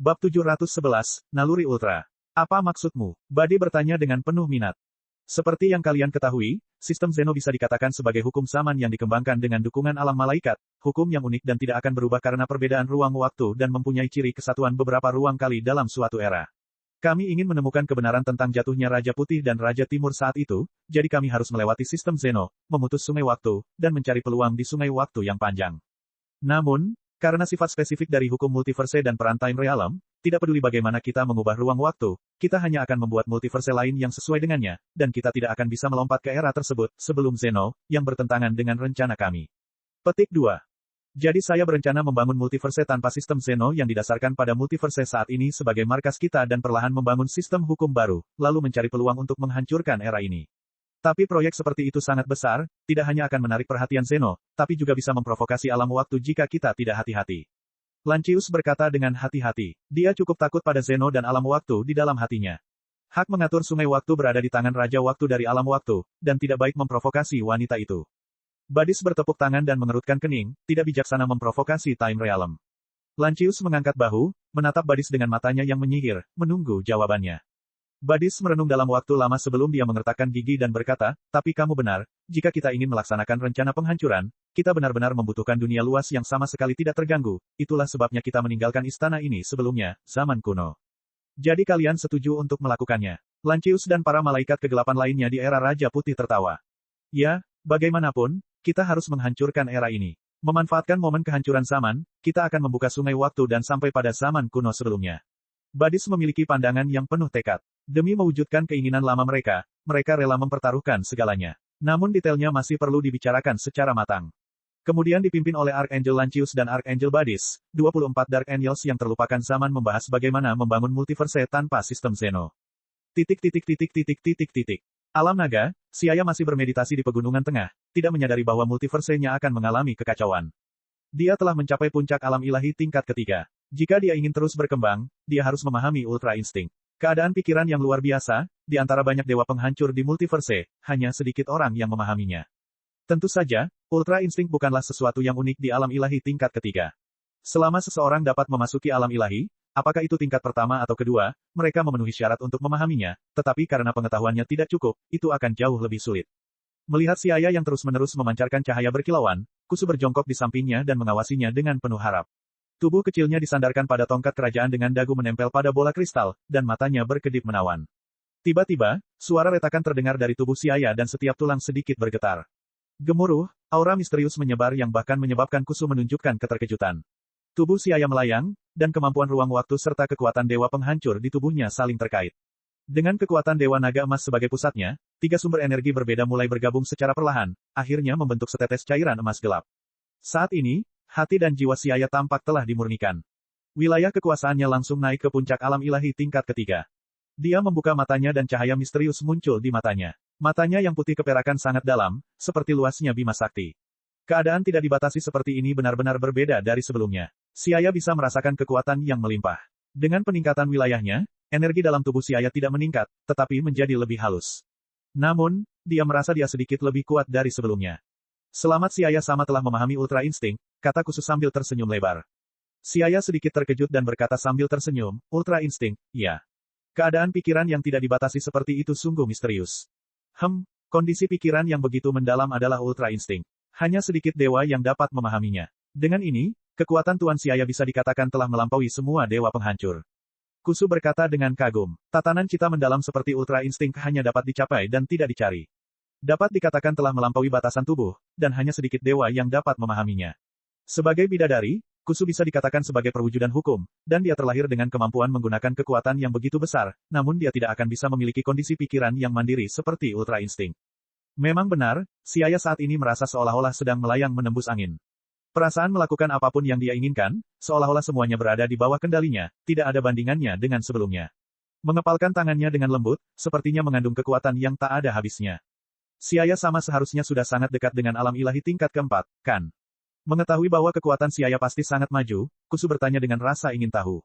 Bab 711, Naluri Ultra. Apa maksudmu? Buddy bertanya dengan penuh minat. Seperti yang kalian ketahui, sistem Zeno bisa dikatakan sebagai hukum zaman yang dikembangkan dengan dukungan alam malaikat, hukum yang unik dan tidak akan berubah karena perbedaan ruang waktu dan mempunyai ciri kesatuan beberapa ruang kali dalam suatu era. Kami ingin menemukan kebenaran tentang jatuhnya Raja Putih dan Raja Timur saat itu, jadi kami harus melewati sistem Zeno, memutus sungai waktu, dan mencari peluang di sungai waktu yang panjang. Namun, karena sifat spesifik dari hukum multiverse dan peran time realm, tidak peduli bagaimana kita mengubah ruang waktu, kita hanya akan membuat multiverse lain yang sesuai dengannya, dan kita tidak akan bisa melompat ke era tersebut sebelum Zeno, yang bertentangan dengan rencana kami. Petik 2. Jadi saya berencana membangun multiverse tanpa sistem Zeno yang didasarkan pada multiverse saat ini sebagai markas kita dan perlahan membangun sistem hukum baru, lalu mencari peluang untuk menghancurkan era ini. Tapi proyek seperti itu sangat besar, tidak hanya akan menarik perhatian Zeno, tapi juga bisa memprovokasi alam waktu jika kita tidak hati-hati. Lancius berkata dengan hati-hati. Dia cukup takut pada Zeno dan alam waktu di dalam hatinya. Hak mengatur sungai waktu berada di tangan Raja Waktu dari alam waktu, dan tidak baik memprovokasi wanita itu. Badis bertepuk tangan dan mengerutkan kening, tidak bijaksana memprovokasi time realm. Lancius mengangkat bahu, menatap Badis dengan matanya yang menyihir, menunggu jawabannya. Badis merenung dalam waktu lama sebelum dia mengertakkan gigi dan berkata, tapi kamu benar, jika kita ingin melaksanakan rencana penghancuran, kita benar-benar membutuhkan dunia luas yang sama sekali tidak terganggu, itulah sebabnya kita meninggalkan istana ini sebelumnya, zaman kuno. Jadi kalian setuju untuk melakukannya. Lancius dan para malaikat kegelapan lainnya di era Raja Putih tertawa. Ya, bagaimanapun, kita harus menghancurkan era ini. Memanfaatkan momen kehancuran zaman, kita akan membuka sungai waktu dan sampai pada zaman kuno sebelumnya. Badis memiliki pandangan yang penuh tekad. Demi mewujudkan keinginan lama mereka, mereka rela mempertaruhkan segalanya. Namun detailnya masih perlu dibicarakan secara matang. Kemudian dipimpin oleh Archangel Lancius dan Archangel Badis, 24 Dark Angels yang terlupakan zaman membahas bagaimana membangun multiverse tanpa sistem Zeno. Alam naga, Siaya masih bermeditasi di pegunungan tengah, tidak menyadari bahwa multiverse-nya akan mengalami kekacauan. Dia telah mencapai puncak alam ilahi tingkat ketiga. Jika dia ingin terus berkembang, dia harus memahami Ultra Instinct. Keadaan pikiran yang luar biasa, di antara banyak dewa penghancur di multiverse, hanya sedikit orang yang memahaminya. Tentu saja, Ultra Instinct bukanlah sesuatu yang unik di alam ilahi tingkat ketiga. Selama seseorang dapat memasuki alam ilahi, apakah itu tingkat pertama atau kedua, mereka memenuhi syarat untuk memahaminya, tetapi karena pengetahuannya tidak cukup, itu akan jauh lebih sulit. Melihat Siaya yang terus-menerus memancarkan cahaya berkilauan, Kusu berjongkok di sampingnya dan mengawasinya dengan penuh harap. Tubuh kecilnya disandarkan pada tongkat kerajaan dengan dagu menempel pada bola kristal, dan matanya berkedip menawan. Tiba-tiba, suara retakan terdengar dari tubuh Siaya dan setiap tulang sedikit bergetar. Gemuruh, aura misterius menyebar yang bahkan menyebabkan Kusu menunjukkan keterkejutan. Tubuh Siaya melayang, dan kemampuan ruang waktu serta kekuatan dewa penghancur di tubuhnya saling terkait. Dengan kekuatan Dewa Naga Emas sebagai pusatnya, 3 sumber energi berbeda mulai bergabung secara perlahan, akhirnya membentuk setetes cairan emas gelap. Saat ini, hati dan jiwa Siaya tampak telah dimurnikan. Wilayah kekuasaannya langsung naik ke puncak alam ilahi tingkat ketiga. Dia membuka matanya dan cahaya misterius muncul di matanya. Matanya yang putih keperakan sangat dalam, seperti luasnya Bima Sakti. Keadaan tidak dibatasi seperti ini benar-benar berbeda dari sebelumnya. Siaya bisa merasakan kekuatan yang melimpah. Dengan peningkatan wilayahnya, energi dalam tubuh Siaya tidak meningkat, tetapi menjadi lebih halus. Namun, dia merasa dia sedikit lebih kuat dari sebelumnya. Selamat Siaya sama telah memahami Ultra Instinct, kata Kusu sambil tersenyum lebar. Siaya sedikit terkejut dan berkata sambil tersenyum, Ultra Instinct, ya. Keadaan pikiran yang tidak dibatasi seperti itu sungguh misterius. Kondisi pikiran yang begitu mendalam adalah Ultra Instinct. Hanya sedikit dewa yang dapat memahaminya. Dengan ini, kekuatan Tuan Siaya bisa dikatakan telah melampaui semua dewa penghancur. Kusu berkata dengan kagum, tatanan cita mendalam seperti Ultra Instinct hanya dapat dicapai dan tidak dicari. Dapat dikatakan telah melampaui batasan tubuh, dan hanya sedikit dewa yang dapat memahaminya. Sebagai bidadari, Kusu bisa dikatakan sebagai perwujudan hukum, dan dia terlahir dengan kemampuan menggunakan kekuatan yang begitu besar, namun dia tidak akan bisa memiliki kondisi pikiran yang mandiri seperti Ultra Instinct. Memang benar, Siaya saat ini merasa seolah-olah sedang melayang menembus angin. Perasaan melakukan apapun yang dia inginkan, seolah-olah semuanya berada di bawah kendalinya, tidak ada bandingannya dengan sebelumnya. Mengepalkan tangannya dengan lembut, sepertinya mengandung kekuatan yang tak ada habisnya. Siaya sama seharusnya sudah sangat dekat dengan alam ilahi tingkat keempat, kan? Mengetahui bahwa kekuatan Siaya pasti sangat maju, Kusu bertanya dengan rasa ingin tahu.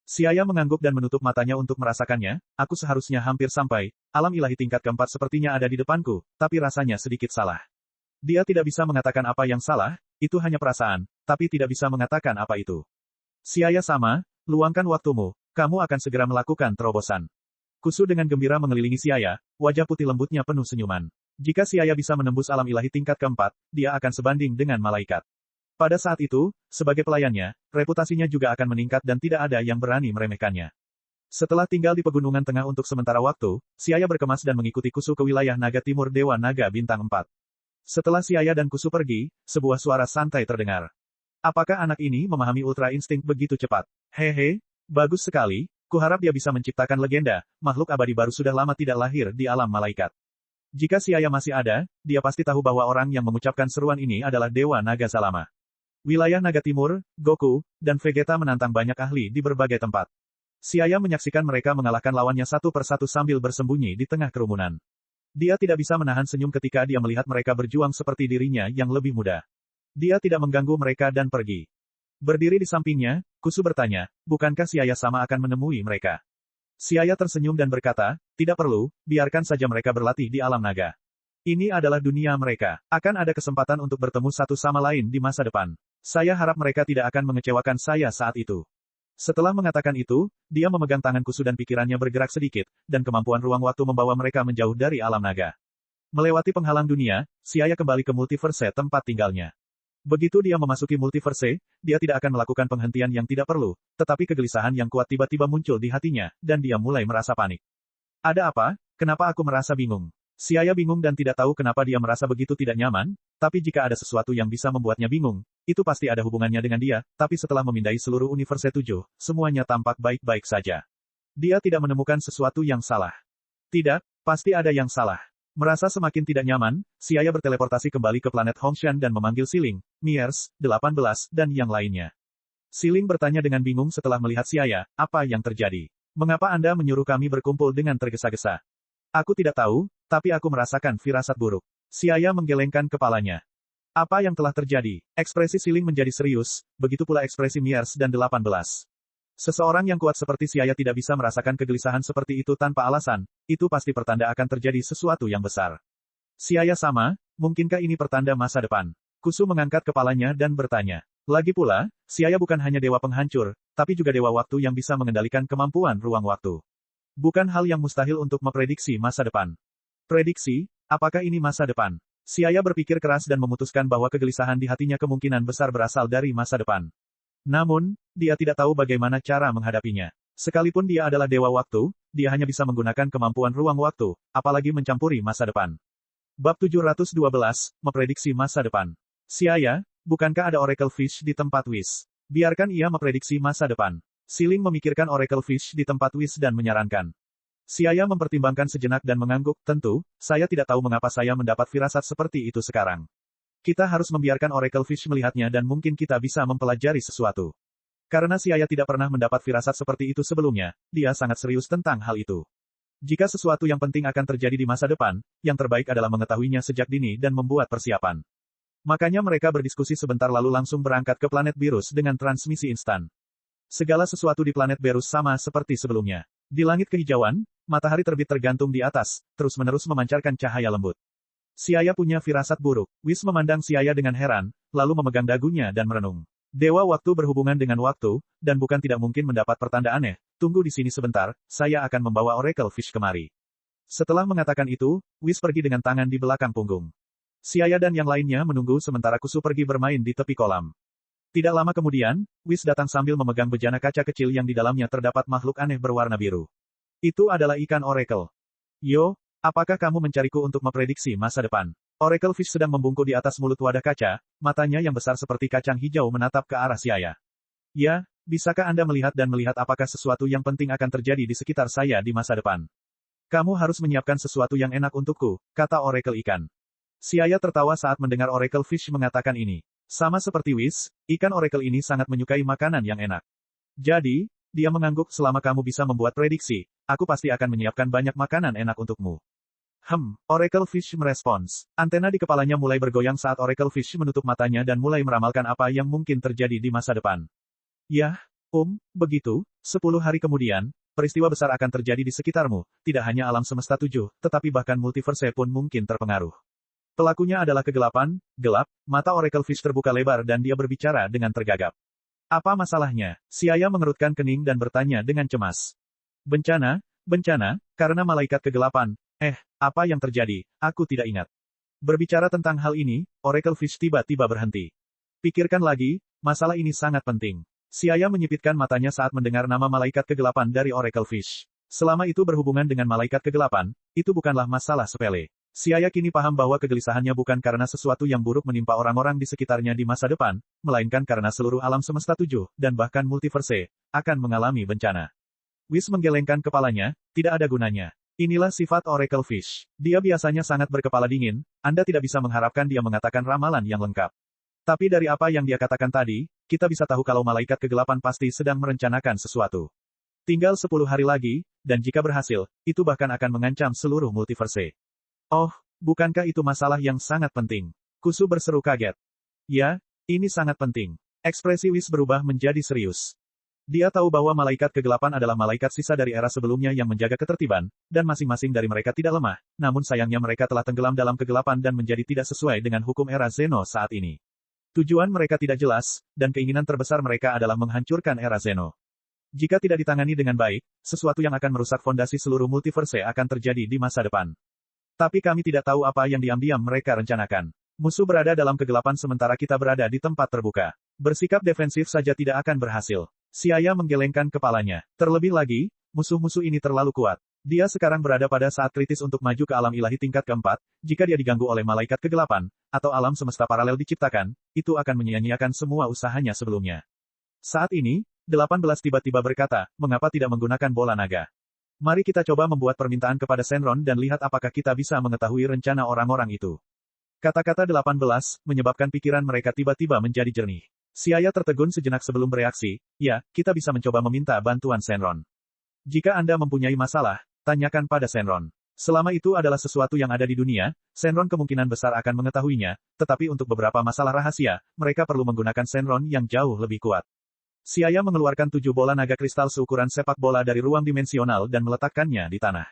Siaya mengangguk dan menutup matanya untuk merasakannya, aku seharusnya hampir sampai, alam ilahi tingkat keempat sepertinya ada di depanku, tapi rasanya sedikit salah. Dia tidak bisa mengatakan apa yang salah, itu hanya perasaan, tapi tidak bisa mengatakan apa itu. Siaya sama, luangkan waktumu, kamu akan segera melakukan terobosan. Kusu dengan gembira mengelilingi Siaya, wajah putih lembutnya penuh senyuman. Jika Siaya bisa menembus alam ilahi tingkat keempat, dia akan sebanding dengan malaikat. Pada saat itu, sebagai pelayannya, reputasinya juga akan meningkat dan tidak ada yang berani meremehkannya. Setelah tinggal di Pegunungan Tengah untuk sementara waktu, Siaya berkemas dan mengikuti Kusu ke wilayah naga timur Dewa Naga Bintang 4. Setelah Siaya dan Kusu pergi, sebuah suara santai terdengar. Apakah anak ini memahami ultra insting begitu cepat? Hehe, bagus sekali, kuharap dia bisa menciptakan legenda, makhluk abadi baru sudah lama tidak lahir di alam malaikat. Jika Siaya masih ada, dia pasti tahu bahwa orang yang mengucapkan seruan ini adalah Dewa Naga Salama. Wilayah Naga Timur, Goku, dan Vegeta menantang banyak ahli di berbagai tempat. Siaya menyaksikan mereka mengalahkan lawannya satu persatu sambil bersembunyi di tengah kerumunan. Dia tidak bisa menahan senyum ketika dia melihat mereka berjuang seperti dirinya yang lebih muda. Dia tidak mengganggu mereka dan pergi. Berdiri di sampingnya, Kusu bertanya, bukankah Siaya sama akan menemui mereka? Siaya tersenyum dan berkata, tidak perlu, biarkan saja mereka berlatih di alam naga. Ini adalah dunia mereka. Akan ada kesempatan untuk bertemu satu sama lain di masa depan. Saya harap mereka tidak akan mengecewakan saya saat itu. Setelah mengatakan itu, dia memegang tangan Kusu dan pikirannya bergerak sedikit, dan kemampuan ruang waktu membawa mereka menjauh dari alam naga. Melewati penghalang dunia, Siaya kembali ke multiverse tempat tinggalnya. Begitu dia memasuki multiverse, dia tidak akan melakukan penghentian yang tidak perlu, tetapi kegelisahan yang kuat tiba-tiba muncul di hatinya, dan dia mulai merasa panik. Ada apa? Kenapa aku merasa bingung? Siaya bingung dan tidak tahu kenapa dia merasa begitu tidak nyaman, tapi jika ada sesuatu yang bisa membuatnya bingung, itu pasti ada hubungannya dengan dia, tapi setelah memindai seluruh universe 7, semuanya tampak baik-baik saja. Dia tidak menemukan sesuatu yang salah. Tidak, pasti ada yang salah. Merasa semakin tidak nyaman, Siaya berteleportasi kembali ke planet Hongshan dan memanggil Siling, Miers, 18, dan yang lainnya. Siling bertanya dengan bingung setelah melihat Siaya, apa yang terjadi? Mengapa Anda menyuruh kami berkumpul dengan tergesa-gesa? Aku tidak tahu, tapi aku merasakan firasat buruk. Siaya menggelengkan kepalanya. Apa yang telah terjadi? Ekspresi Siling menjadi serius, begitu pula ekspresi Miers dan 18. Seseorang yang kuat seperti Siaya tidak bisa merasakan kegelisahan seperti itu tanpa alasan, itu pasti pertanda akan terjadi sesuatu yang besar. Siaya sama, mungkinkah ini pertanda masa depan? Kusu mengangkat kepalanya dan bertanya. Lagi pula, Siaya bukan hanya dewa penghancur, tapi juga dewa waktu yang bisa mengendalikan kemampuan ruang waktu. Bukan hal yang mustahil untuk memprediksi masa depan. Prediksi, apakah ini masa depan? Siaya berpikir keras dan memutuskan bahwa kegelisahan di hatinya kemungkinan besar berasal dari masa depan. Namun, dia tidak tahu bagaimana cara menghadapinya. Sekalipun dia adalah dewa waktu, dia hanya bisa menggunakan kemampuan ruang waktu, apalagi mencampuri masa depan. Bab 712, memprediksi masa depan. Siaya, bukankah ada Oracle Fish di tempat Whis? Biarkan ia memprediksi masa depan. Siling memikirkan Oracle Fish di tempat Whis dan menyarankan. Siaya mempertimbangkan sejenak dan mengangguk, tentu, saya tidak tahu mengapa saya mendapat firasat seperti itu sekarang. Kita harus membiarkan Oracle Fish melihatnya dan mungkin kita bisa mempelajari sesuatu. Karena Siaya tidak pernah mendapat firasat seperti itu sebelumnya, dia sangat serius tentang hal itu. Jika sesuatu yang penting akan terjadi di masa depan, yang terbaik adalah mengetahuinya sejak dini dan membuat persiapan. Makanya mereka berdiskusi sebentar lalu langsung berangkat ke planet Berus dengan transmisi instan. Segala sesuatu di planet Berus sama seperti sebelumnya. Di langit kehijauan, matahari terbit tergantung di atas, terus-menerus memancarkan cahaya lembut. Siaya punya firasat buruk. Whis memandang Siaya dengan heran, lalu memegang dagunya dan merenung. Dewa waktu berhubungan dengan waktu, dan bukan tidak mungkin mendapat pertanda aneh. Tunggu di sini sebentar, saya akan membawa Oracle Fish kemari. Setelah mengatakan itu, Whis pergi dengan tangan di belakang punggung. Siaya dan yang lainnya menunggu sementara Kusu pergi bermain di tepi kolam. Tidak lama kemudian, Whis datang sambil memegang bejana kaca kecil yang di dalamnya terdapat makhluk aneh berwarna biru. Itu adalah ikan Oracle. Yo, apakah kamu mencariku untuk memprediksi masa depan? Oracle Fish sedang membungkuk di atas mulut wadah kaca, matanya yang besar seperti kacang hijau menatap ke arah Siaya. Ya, bisakah Anda melihat dan melihat apakah sesuatu yang penting akan terjadi di sekitar saya di masa depan? Kamu harus menyiapkan sesuatu yang enak untukku, kata Oracle ikan. Siaya tertawa saat mendengar Oracle Fish mengatakan ini. Sama seperti Whis, ikan Oracle ini sangat menyukai makanan yang enak. Jadi, dia mengangguk selama kamu bisa membuat prediksi, aku pasti akan menyiapkan banyak makanan enak untukmu. Oracle Fish merespons. Antena di kepalanya mulai bergoyang saat Oracle Fish menutup matanya dan mulai meramalkan apa yang mungkin terjadi di masa depan. Yah, begitu, 10 hari kemudian, peristiwa besar akan terjadi di sekitarmu, tidak hanya alam semesta 7, tetapi bahkan multiverse pun mungkin terpengaruh. Pelakunya adalah kegelapan, gelap, mata Oracle Fish terbuka lebar dan dia berbicara dengan tergagap. Apa masalahnya? Siaya mengerutkan kening dan bertanya dengan cemas. Bencana? Bencana? Karena malaikat kegelapan. Apa yang terjadi? Aku tidak ingat. Berbicara tentang hal ini, Oracle Fish tiba-tiba berhenti. Pikirkan lagi, masalah ini sangat penting. Siaya menyipitkan matanya saat mendengar nama malaikat kegelapan dari Oracle Fish. Selama itu berhubungan dengan malaikat kegelapan, itu bukanlah masalah sepele. Siaya kini paham bahwa kegelisahannya bukan karena sesuatu yang buruk menimpa orang-orang di sekitarnya di masa depan, melainkan karena seluruh alam semesta 7, dan bahkan multiverse, akan mengalami bencana. Whis menggelengkan kepalanya, tidak ada gunanya. Inilah sifat Oracle Fish. Dia biasanya sangat berkepala dingin, Anda tidak bisa mengharapkan dia mengatakan ramalan yang lengkap. Tapi dari apa yang dia katakan tadi, kita bisa tahu kalau malaikat kegelapan pasti sedang merencanakan sesuatu. Tinggal 10 hari lagi, dan jika berhasil, itu bahkan akan mengancam seluruh multiverse. Oh, bukankah itu masalah yang sangat penting? Kusu berseru kaget. Ya, ini sangat penting. Ekspresi Whis berubah menjadi serius. Dia tahu bahwa malaikat kegelapan adalah malaikat sisa dari era sebelumnya yang menjaga ketertiban, dan masing-masing dari mereka tidak lemah, namun sayangnya mereka telah tenggelam dalam kegelapan dan menjadi tidak sesuai dengan hukum era Zeno saat ini. Tujuan mereka tidak jelas, dan keinginan terbesar mereka adalah menghancurkan era Zeno. Jika tidak ditangani dengan baik, sesuatu yang akan merusak fondasi seluruh multiverse akan terjadi di masa depan. Tapi kami tidak tahu apa yang diam-diam mereka rencanakan. Musuh berada dalam kegelapan sementara kita berada di tempat terbuka. Bersikap defensif saja tidak akan berhasil. Siaya menggelengkan kepalanya. Terlebih lagi, musuh-musuh ini terlalu kuat. Dia sekarang berada pada saat kritis untuk maju ke alam ilahi tingkat keempat, jika dia diganggu oleh malaikat kegelapan, atau alam semesta paralel diciptakan, itu akan menyia-nyiakan semua usahanya sebelumnya. Saat ini, 18 tiba-tiba berkata, mengapa tidak menggunakan bola naga? Mari kita coba membuat permintaan kepada Shenron dan lihat apakah kita bisa mengetahui rencana orang-orang itu. Kata-kata 18 menyebabkan pikiran mereka tiba-tiba menjadi jernih. Siaya tertegun sejenak sebelum bereaksi, ya, kita bisa mencoba meminta bantuan Shenron. Jika Anda mempunyai masalah, tanyakan pada Shenron. Selama itu adalah sesuatu yang ada di dunia, Shenron kemungkinan besar akan mengetahuinya, tetapi untuk beberapa masalah rahasia, mereka perlu menggunakan Shenron yang jauh lebih kuat. Siaya mengeluarkan 7 bola naga kristal seukuran sepak bola dari ruang dimensional dan meletakkannya di tanah.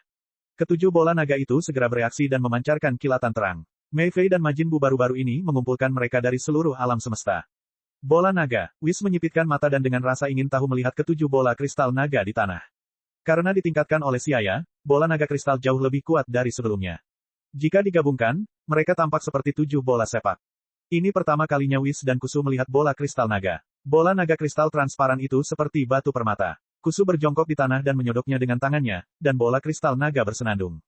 Ketujuh bola naga itu segera bereaksi dan memancarkan kilatan terang. Mei Fei dan Majin Buu baru-baru ini mengumpulkan mereka dari seluruh alam semesta. Bola naga, Whis menyipitkan mata dan dengan rasa ingin tahu melihat ketujuh bola kristal naga di tanah. Karena ditingkatkan oleh Siaya, bola naga kristal jauh lebih kuat dari sebelumnya. Jika digabungkan, mereka tampak seperti 7 bola sepak. Ini pertama kalinya Whis dan Kusu melihat bola kristal naga. Bola naga kristal transparan itu seperti batu permata. Kusu berjongkok di tanah dan menyodoknya dengan tangannya, dan bola kristal naga bersenandung.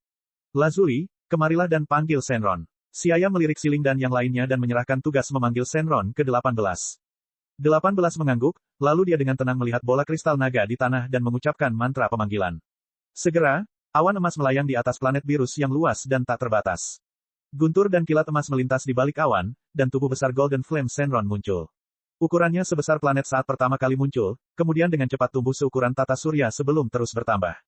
Lazuli, kemarilah dan panggil Shenron. Siaya melirik Siling dan yang lainnya dan menyerahkan tugas memanggil Shenron ke-18. 18 mengangguk, lalu dia dengan tenang melihat bola kristal naga di tanah dan mengucapkan mantra pemanggilan. Segera, awan emas melayang di atas planet Virus yang luas dan tak terbatas. Guntur dan kilat emas melintas di balik awan, dan tubuh besar Golden Flame Shenron muncul. Ukurannya sebesar planet saat pertama kali muncul, kemudian dengan cepat tumbuh seukuran tata surya sebelum terus bertambah.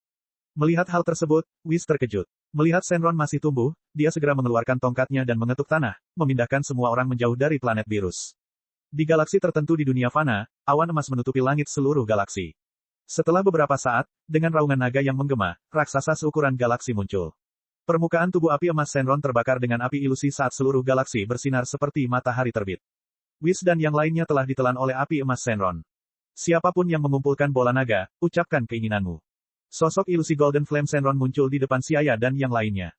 Melihat hal tersebut, Whis terkejut. Melihat Shenron masih tumbuh, dia segera mengeluarkan tongkatnya dan mengetuk tanah, memindahkan semua orang menjauh dari planet Virus. Di galaksi tertentu di dunia fana, awan emas menutupi langit seluruh galaksi. Setelah beberapa saat, dengan raungan naga yang menggema, raksasa seukuran galaksi muncul. Permukaan tubuh api emas Shenron terbakar dengan api ilusi saat seluruh galaksi bersinar seperti matahari terbit. Whis dan yang lainnya telah ditelan oleh api emas Shenron. Siapapun yang mengumpulkan bola naga, ucapkan keinginanmu. Sosok ilusi Golden Flame Shenron muncul di depan Siaya dan yang lainnya.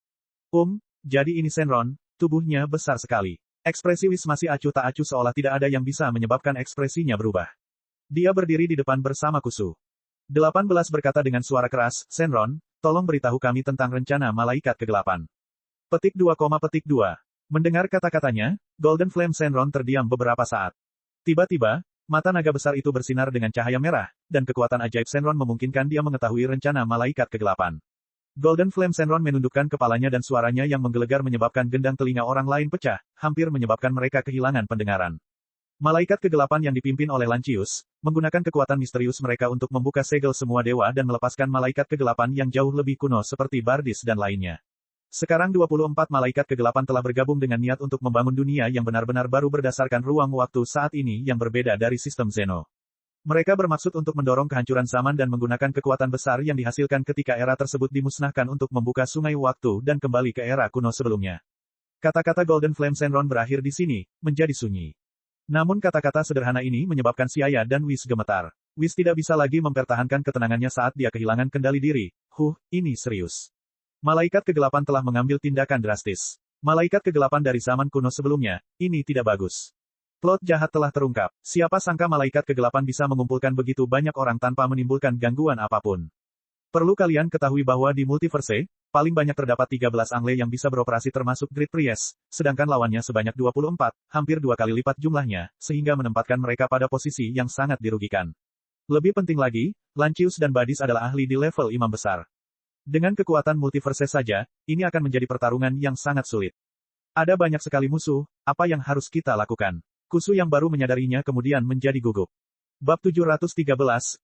Jadi ini Shenron, tubuhnya besar sekali. Ekspresi Whis masih acuh tak acuh seolah tidak ada yang bisa menyebabkan ekspresinya berubah. Dia berdiri di depan bersama Kusu. 18 berkata dengan suara keras, Shenron, tolong beritahu kami tentang rencana malaikat kegelapan. Petik 2, Mendengar kata-katanya, Golden Flame Shenron terdiam beberapa saat. Tiba-tiba, mata naga besar itu bersinar dengan cahaya merah, dan kekuatan ajaib Shenron memungkinkan dia mengetahui rencana malaikat kegelapan. Golden Flame Shenron menundukkan kepalanya dan suaranya yang menggelegar menyebabkan gendang telinga orang lain pecah, hampir menyebabkan mereka kehilangan pendengaran. Malaikat kegelapan yang dipimpin oleh Lancius, menggunakan kekuatan misterius mereka untuk membuka segel semua dewa dan melepaskan malaikat kegelapan yang jauh lebih kuno seperti Bardis dan lainnya. Sekarang 24 malaikat kegelapan telah bergabung dengan niat untuk membangun dunia yang benar-benar baru berdasarkan ruang waktu saat ini yang berbeda dari sistem Zeno. Mereka bermaksud untuk mendorong kehancuran zaman dan menggunakan kekuatan besar yang dihasilkan ketika era tersebut dimusnahkan untuk membuka sungai waktu dan kembali ke era kuno sebelumnya. Kata-kata Golden Flame Shenron berakhir di sini, menjadi sunyi. Namun kata-kata sederhana ini menyebabkan Xiaya dan Whis gemetar. Whis tidak bisa lagi mempertahankan ketenangannya saat dia kehilangan kendali diri. Ini serius. Malaikat kegelapan telah mengambil tindakan drastis. Malaikat kegelapan dari zaman kuno sebelumnya, ini tidak bagus. Plot jahat telah terungkap. Siapa sangka malaikat kegelapan bisa mengumpulkan begitu banyak orang tanpa menimbulkan gangguan apapun. Perlu kalian ketahui bahwa di multiverse, paling banyak terdapat 13 angle yang bisa beroperasi termasuk Great Priest, sedangkan lawannya sebanyak 24, hampir 2 kali lipat jumlahnya, sehingga menempatkan mereka pada posisi yang sangat dirugikan. Lebih penting lagi, Lancius dan Badis adalah ahli di level imam besar. Dengan kekuatan multiverse saja, ini akan menjadi pertarungan yang sangat sulit. Ada banyak sekali musuh, apa yang harus kita lakukan? Kusu yang baru menyadarinya kemudian menjadi gugup. Bab 713,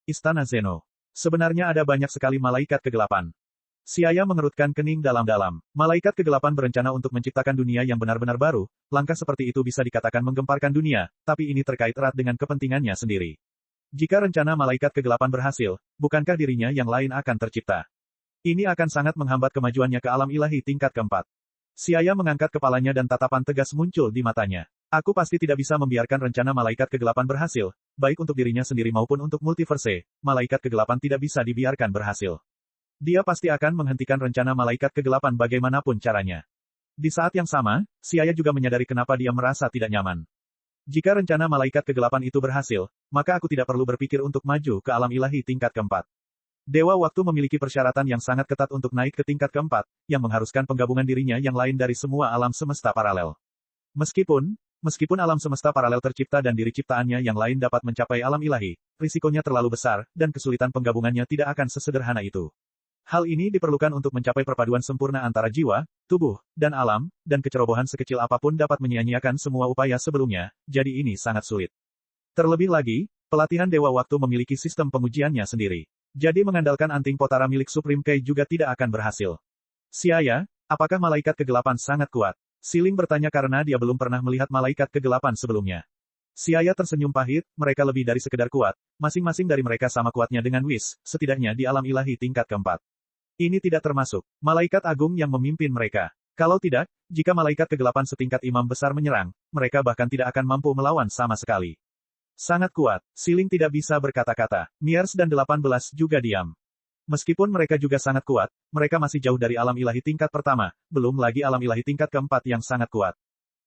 Istana Zeno. Sebenarnya ada banyak sekali malaikat kegelapan. Xiaya mengerutkan kening dalam-dalam. Malaikat kegelapan berencana untuk menciptakan dunia yang benar-benar baru, langkah seperti itu bisa dikatakan menggemparkan dunia, tapi ini terkait erat dengan kepentingannya sendiri. Jika rencana malaikat kegelapan berhasil, bukankah dirinya yang lain akan tercipta? Ini akan sangat menghambat kemajuannya ke alam ilahi tingkat keempat. Xiaya mengangkat kepalanya dan tatapan tegas muncul di matanya. Aku pasti tidak bisa membiarkan rencana malaikat kegelapan berhasil, baik untuk dirinya sendiri maupun untuk multiverse, malaikat kegelapan tidak bisa dibiarkan berhasil. Dia pasti akan menghentikan rencana malaikat kegelapan bagaimanapun caranya. Di saat yang sama, Xiaya juga menyadari kenapa dia merasa tidak nyaman. Jika rencana malaikat kegelapan itu berhasil, maka aku tidak perlu berpikir untuk maju ke alam ilahi tingkat keempat. Dewa Waktu memiliki persyaratan yang sangat ketat untuk naik ke tingkat keempat, yang mengharuskan penggabungan dirinya yang lain dari semua alam semesta paralel. Meskipun alam semesta paralel tercipta dan diri ciptaannya yang lain dapat mencapai alam ilahi, risikonya terlalu besar, dan kesulitan penggabungannya tidak akan sesederhana itu. Hal ini diperlukan untuk mencapai perpaduan sempurna antara jiwa, tubuh, dan alam, dan kecerobohan sekecil apapun dapat menyia-nyiakan semua upaya sebelumnya, jadi ini sangat sulit. Terlebih lagi, pelatihan Dewa Waktu memiliki sistem pengujiannya sendiri. Jadi mengandalkan anting potara milik Supreme Kai juga tidak akan berhasil. Xiaya, apakah malaikat kegelapan sangat kuat? Siling bertanya karena dia belum pernah melihat malaikat kegelapan sebelumnya. Xiaya tersenyum pahit, mereka lebih dari sekedar kuat, masing-masing dari mereka sama kuatnya dengan Whis, setidaknya di alam ilahi tingkat keempat. Ini tidak termasuk malaikat agung yang memimpin mereka. Kalau tidak, jika malaikat kegelapan setingkat imam besar menyerang, mereka bahkan tidak akan mampu melawan sama sekali. Sangat kuat, Siling tidak bisa berkata-kata. Miers dan 18 juga diam. Meskipun mereka juga sangat kuat, mereka masih jauh dari alam ilahi tingkat pertama, belum lagi alam ilahi tingkat keempat yang sangat kuat.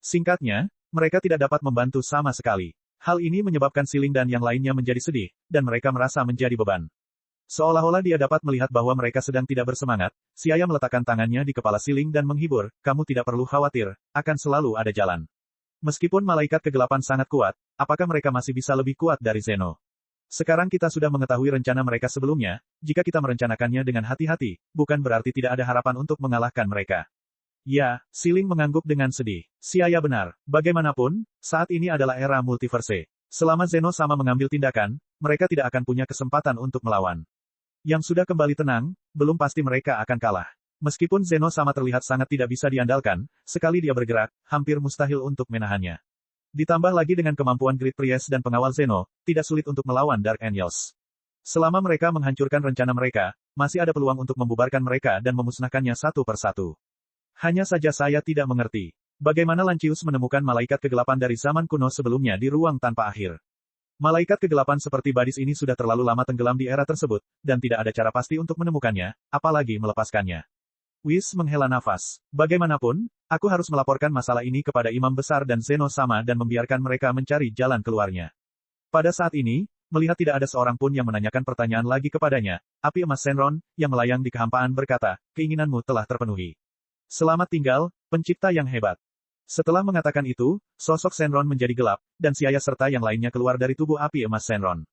Singkatnya, mereka tidak dapat membantu sama sekali. Hal ini menyebabkan Siling dan yang lainnya menjadi sedih, dan mereka merasa menjadi beban. Seolah-olah dia dapat melihat bahwa mereka sedang tidak bersemangat, Xiaya meletakkan tangannya di kepala Siling dan menghibur, kamu tidak perlu khawatir, akan selalu ada jalan. Meskipun malaikat kegelapan sangat kuat, apakah mereka masih bisa lebih kuat dari Zeno? Sekarang kita sudah mengetahui rencana mereka sebelumnya, jika kita merencanakannya dengan hati-hati, bukan berarti tidak ada harapan untuk mengalahkan mereka. Ya, Siling mengangguk dengan sedih. Xiaya benar. Bagaimanapun, saat ini adalah era multiverse. Selama Zeno sama mengambil tindakan, mereka tidak akan punya kesempatan untuk melawan. Yang sudah kembali tenang, belum pasti mereka akan kalah. Meskipun Zeno sama terlihat sangat tidak bisa diandalkan, sekali dia bergerak, hampir mustahil untuk menahannya. Ditambah lagi dengan kemampuan Great Priest dan pengawal Zeno, tidak sulit untuk melawan Dark Angels. Selama mereka menghancurkan rencana mereka, masih ada peluang untuk membubarkan mereka dan memusnahkannya satu persatu. Hanya saja saya tidak mengerti. Bagaimana Lancius menemukan malaikat kegelapan dari zaman kuno sebelumnya di ruang tanpa akhir. Malaikat kegelapan seperti Badis ini sudah terlalu lama tenggelam di era tersebut, dan tidak ada cara pasti untuk menemukannya, apalagi melepaskannya. Whis menghela nafas. Bagaimanapun, aku harus melaporkan masalah ini kepada Imam Besar dan Zeno sama dan membiarkan mereka mencari jalan keluarnya. Pada saat ini, melihat tidak ada seorang pun yang menanyakan pertanyaan lagi kepadanya, api emas Shenron, yang melayang di kehampaan berkata, keinginanmu telah terpenuhi. Selamat tinggal, pencipta yang hebat. Setelah mengatakan itu, sosok Shenron menjadi gelap, dan Xiaya serta yang lainnya keluar dari tubuh api emas Shenron.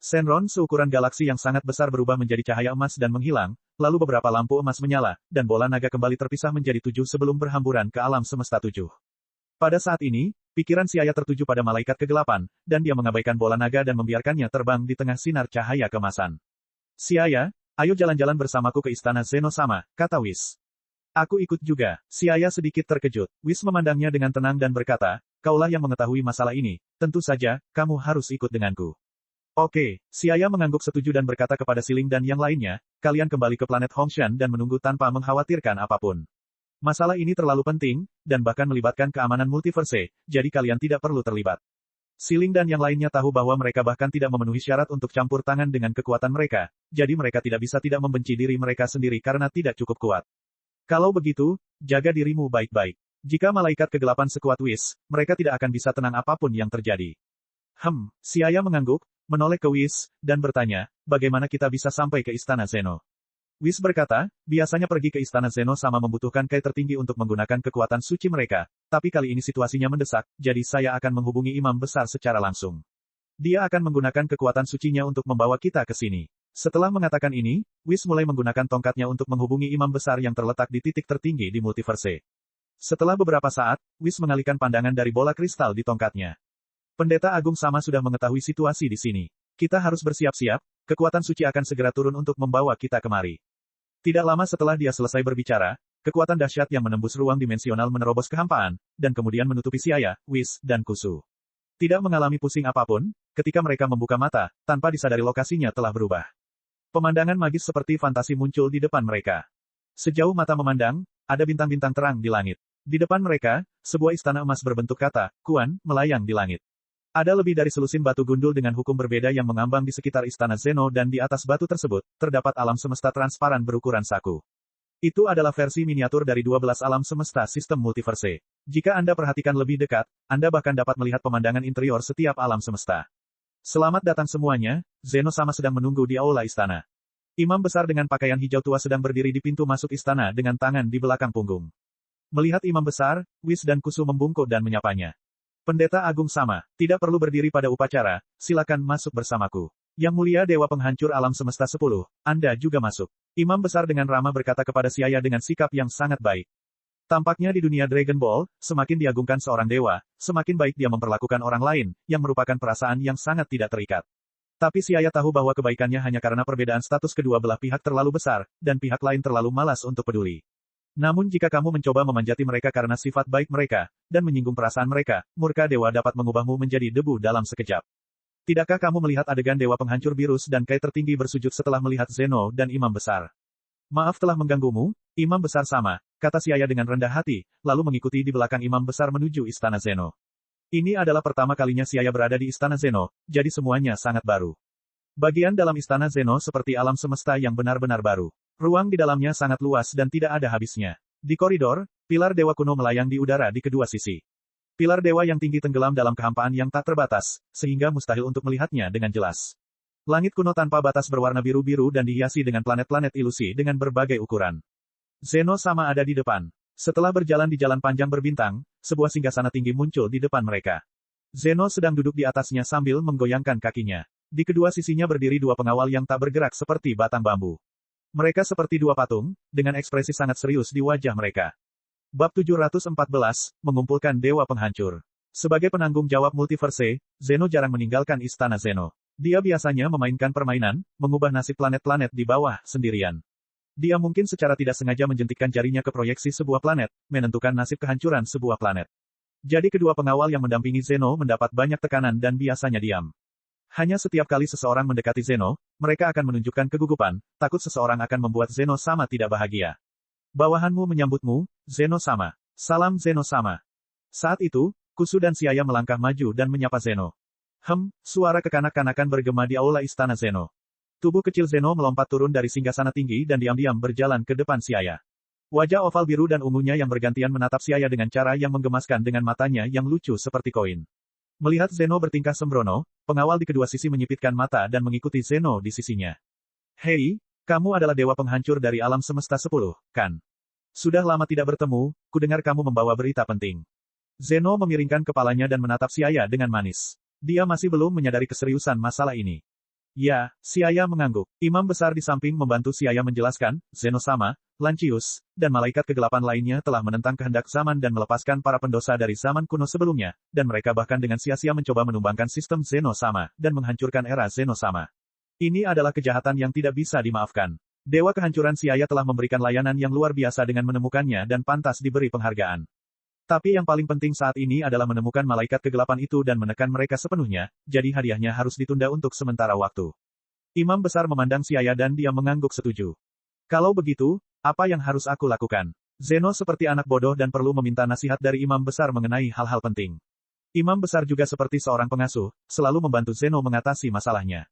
Shenron seukuran galaksi yang sangat besar berubah menjadi cahaya emas dan menghilang, lalu beberapa lampu emas menyala, dan bola naga kembali terpisah menjadi 7 sebelum berhamburan ke alam semesta 7. Pada saat ini, pikiran Xiaya tertuju pada malaikat kegelapan, dan dia mengabaikan bola naga dan membiarkannya terbang di tengah sinar cahaya kemasan. Xiaya, ayo jalan-jalan bersamaku ke istana Zeno sama, kata Whis. Aku ikut juga. Xiaya sedikit terkejut. Whis memandangnya dengan tenang dan berkata, kaulah yang mengetahui masalah ini, tentu saja, kamu harus ikut denganku. Oke, Xiaya mengangguk setuju dan berkata kepada Siling dan yang lainnya, kalian kembali ke planet Hongshan dan menunggu tanpa mengkhawatirkan apapun. Masalah ini terlalu penting, dan bahkan melibatkan keamanan multiverse, jadi kalian tidak perlu terlibat. Siling dan yang lainnya tahu bahwa mereka bahkan tidak memenuhi syarat untuk campur tangan dengan kekuatan mereka, jadi mereka tidak bisa tidak membenci diri mereka sendiri karena tidak cukup kuat. Kalau begitu, jaga dirimu baik-baik. Jika malaikat kegelapan sekuat Whis, mereka tidak akan bisa tenang apapun yang terjadi. Xiaya mengangguk, menoleh ke Whis, dan bertanya, bagaimana kita bisa sampai ke Istana Zeno? Whis berkata, biasanya pergi ke Istana Zeno sama membutuhkan kai tertinggi untuk menggunakan kekuatan suci mereka, tapi kali ini situasinya mendesak, jadi saya akan menghubungi imam besar secara langsung. Dia akan menggunakan kekuatan sucinya untuk membawa kita ke sini. Setelah mengatakan ini, Whis mulai menggunakan tongkatnya untuk menghubungi imam besar yang terletak di titik tertinggi di multiverse. Setelah beberapa saat, Whis mengalihkan pandangan dari bola kristal di tongkatnya. Pendeta Agung sama sudah mengetahui situasi di sini. Kita harus bersiap-siap, kekuatan suci akan segera turun untuk membawa kita kemari. Tidak lama setelah dia selesai berbicara, kekuatan dahsyat yang menembus ruang dimensional menerobos kehampaan, dan kemudian menutupi Xiaya, Whis, dan Kusu. Tidak mengalami pusing apapun, ketika mereka membuka mata, tanpa disadari lokasinya telah berubah. Pemandangan magis seperti fantasi muncul di depan mereka. Sejauh mata memandang, ada bintang-bintang terang di langit. Di depan mereka, sebuah istana emas berbentuk kata, Kuan, melayang di langit. Ada lebih dari selusin batu gundul dengan hukum berbeda yang mengambang di sekitar Istana Zeno dan di atas batu tersebut, terdapat alam semesta transparan berukuran saku. Itu adalah versi miniatur dari 12 alam semesta sistem multiverse. Jika Anda perhatikan lebih dekat, Anda bahkan dapat melihat pemandangan interior setiap alam semesta. Selamat datang semuanya, Zeno sama sedang menunggu di aula istana. Imam besar dengan pakaian hijau tua sedang berdiri di pintu masuk istana dengan tangan di belakang punggung. Melihat imam besar, Whis dan Kusu membungkuk dan menyapanya. Pendeta Agung sama, tidak perlu berdiri pada upacara, silakan masuk bersamaku. Yang mulia Dewa Penghancur Alam Semesta 10, Anda juga masuk. Imam besar dengan ramah berkata kepada Xiaya dengan sikap yang sangat baik. Tampaknya di dunia Dragon Ball, semakin diagungkan seorang dewa, semakin baik dia memperlakukan orang lain, yang merupakan perasaan yang sangat tidak terikat. Tapi Xiaya tahu bahwa kebaikannya hanya karena perbedaan status kedua belah pihak terlalu besar, dan pihak lain terlalu malas untuk peduli. Namun jika kamu mencoba memanjati mereka karena sifat baik mereka, dan menyinggung perasaan mereka, murka dewa dapat mengubahmu menjadi debu dalam sekejap. Tidakkah kamu melihat adegan Dewa Penghancur Virus dan Kai tertinggi bersujud setelah melihat Zeno dan Imam Besar? Maaf telah mengganggumu, Imam Besar sama, kata Xiaya dengan rendah hati, lalu mengikuti di belakang Imam Besar menuju Istana Zeno. Ini adalah pertama kalinya Xiaya berada di Istana Zeno, jadi semuanya sangat baru. Bagian dalam Istana Zeno seperti alam semesta yang benar-benar baru. Ruang di dalamnya sangat luas dan tidak ada habisnya. Di koridor, pilar dewa kuno melayang di udara di kedua sisi. Pilar dewa yang tinggi tenggelam dalam kehampaan yang tak terbatas, sehingga mustahil untuk melihatnya dengan jelas. Langit kuno tanpa batas berwarna biru-biru dan dihiasi dengan planet-planet ilusi dengan berbagai ukuran. Zeno sama ada di depan. Setelah berjalan di jalan panjang berbintang, sebuah singgasana tinggi muncul di depan mereka. Zeno sedang duduk di atasnya sambil menggoyangkan kakinya. Di kedua sisinya berdiri dua pengawal yang tak bergerak seperti batang bambu. Mereka seperti dua patung, dengan ekspresi sangat serius di wajah mereka. Bab 714, mengumpulkan Dewa Penghancur. Sebagai penanggung jawab multiverse, Zeno jarang meninggalkan Istana Zeno. Dia biasanya memainkan permainan, mengubah nasib planet-planet di bawah, sendirian. Dia mungkin secara tidak sengaja menjentikkan jarinya ke proyeksi sebuah planet, menentukan nasib kehancuran sebuah planet. Jadi kedua pengawal yang mendampingi Zeno mendapat banyak tekanan dan biasanya diam. Hanya setiap kali seseorang mendekati Zeno, mereka akan menunjukkan kegugupan, takut seseorang akan membuat Zeno sama tidak bahagia. Bawahanmu menyambutmu, Zeno sama. Salam Zeno sama. Saat itu, Kusu dan Xiaya melangkah maju dan menyapa Zeno. Suara kekanak-kanakan bergema di aula Istana Zeno. Tubuh kecil Zeno melompat turun dari singgasana tinggi dan diam-diam berjalan ke depan Xiaya. Wajah oval biru dan ungunya yang bergantian menatap Xiaya dengan cara yang menggemaskan dengan matanya yang lucu seperti koin. Melihat Zeno bertingkah sembrono, pengawal di kedua sisi menyipitkan mata dan mengikuti Zeno di sisinya. Hei, kamu adalah Dewa Penghancur dari Alam Semesta 10, kan? Sudah lama tidak bertemu, kudengar kamu membawa berita penting. Zeno memiringkan kepalanya dan menatap Xiaya dengan manis. Dia masih belum menyadari keseriusan masalah ini. Ya, Xiaya mengangguk. Imam besar di samping membantu Xiaya menjelaskan, Zeno sama, Lancius, dan malaikat kegelapan lainnya telah menentang kehendak zaman dan melepaskan para pendosa dari zaman kuno sebelumnya, dan mereka bahkan dengan sia-sia mencoba menumbangkan sistem Zeno sama, dan menghancurkan era Zeno sama. Ini adalah kejahatan yang tidak bisa dimaafkan. Dewa kehancuran Xiaya telah memberikan layanan yang luar biasa dengan menemukannya dan pantas diberi penghargaan. Tapi yang paling penting saat ini adalah menemukan malaikat kegelapan itu dan menekan mereka sepenuhnya, jadi hadiahnya harus ditunda untuk sementara waktu. Imam besar memandang Xiaya dan dia mengangguk setuju. Kalau begitu, apa yang harus aku lakukan? Zeno seperti anak bodoh dan perlu meminta nasihat dari imam besar mengenai hal-hal penting. Imam besar juga seperti seorang pengasuh, selalu membantu Zeno mengatasi masalahnya.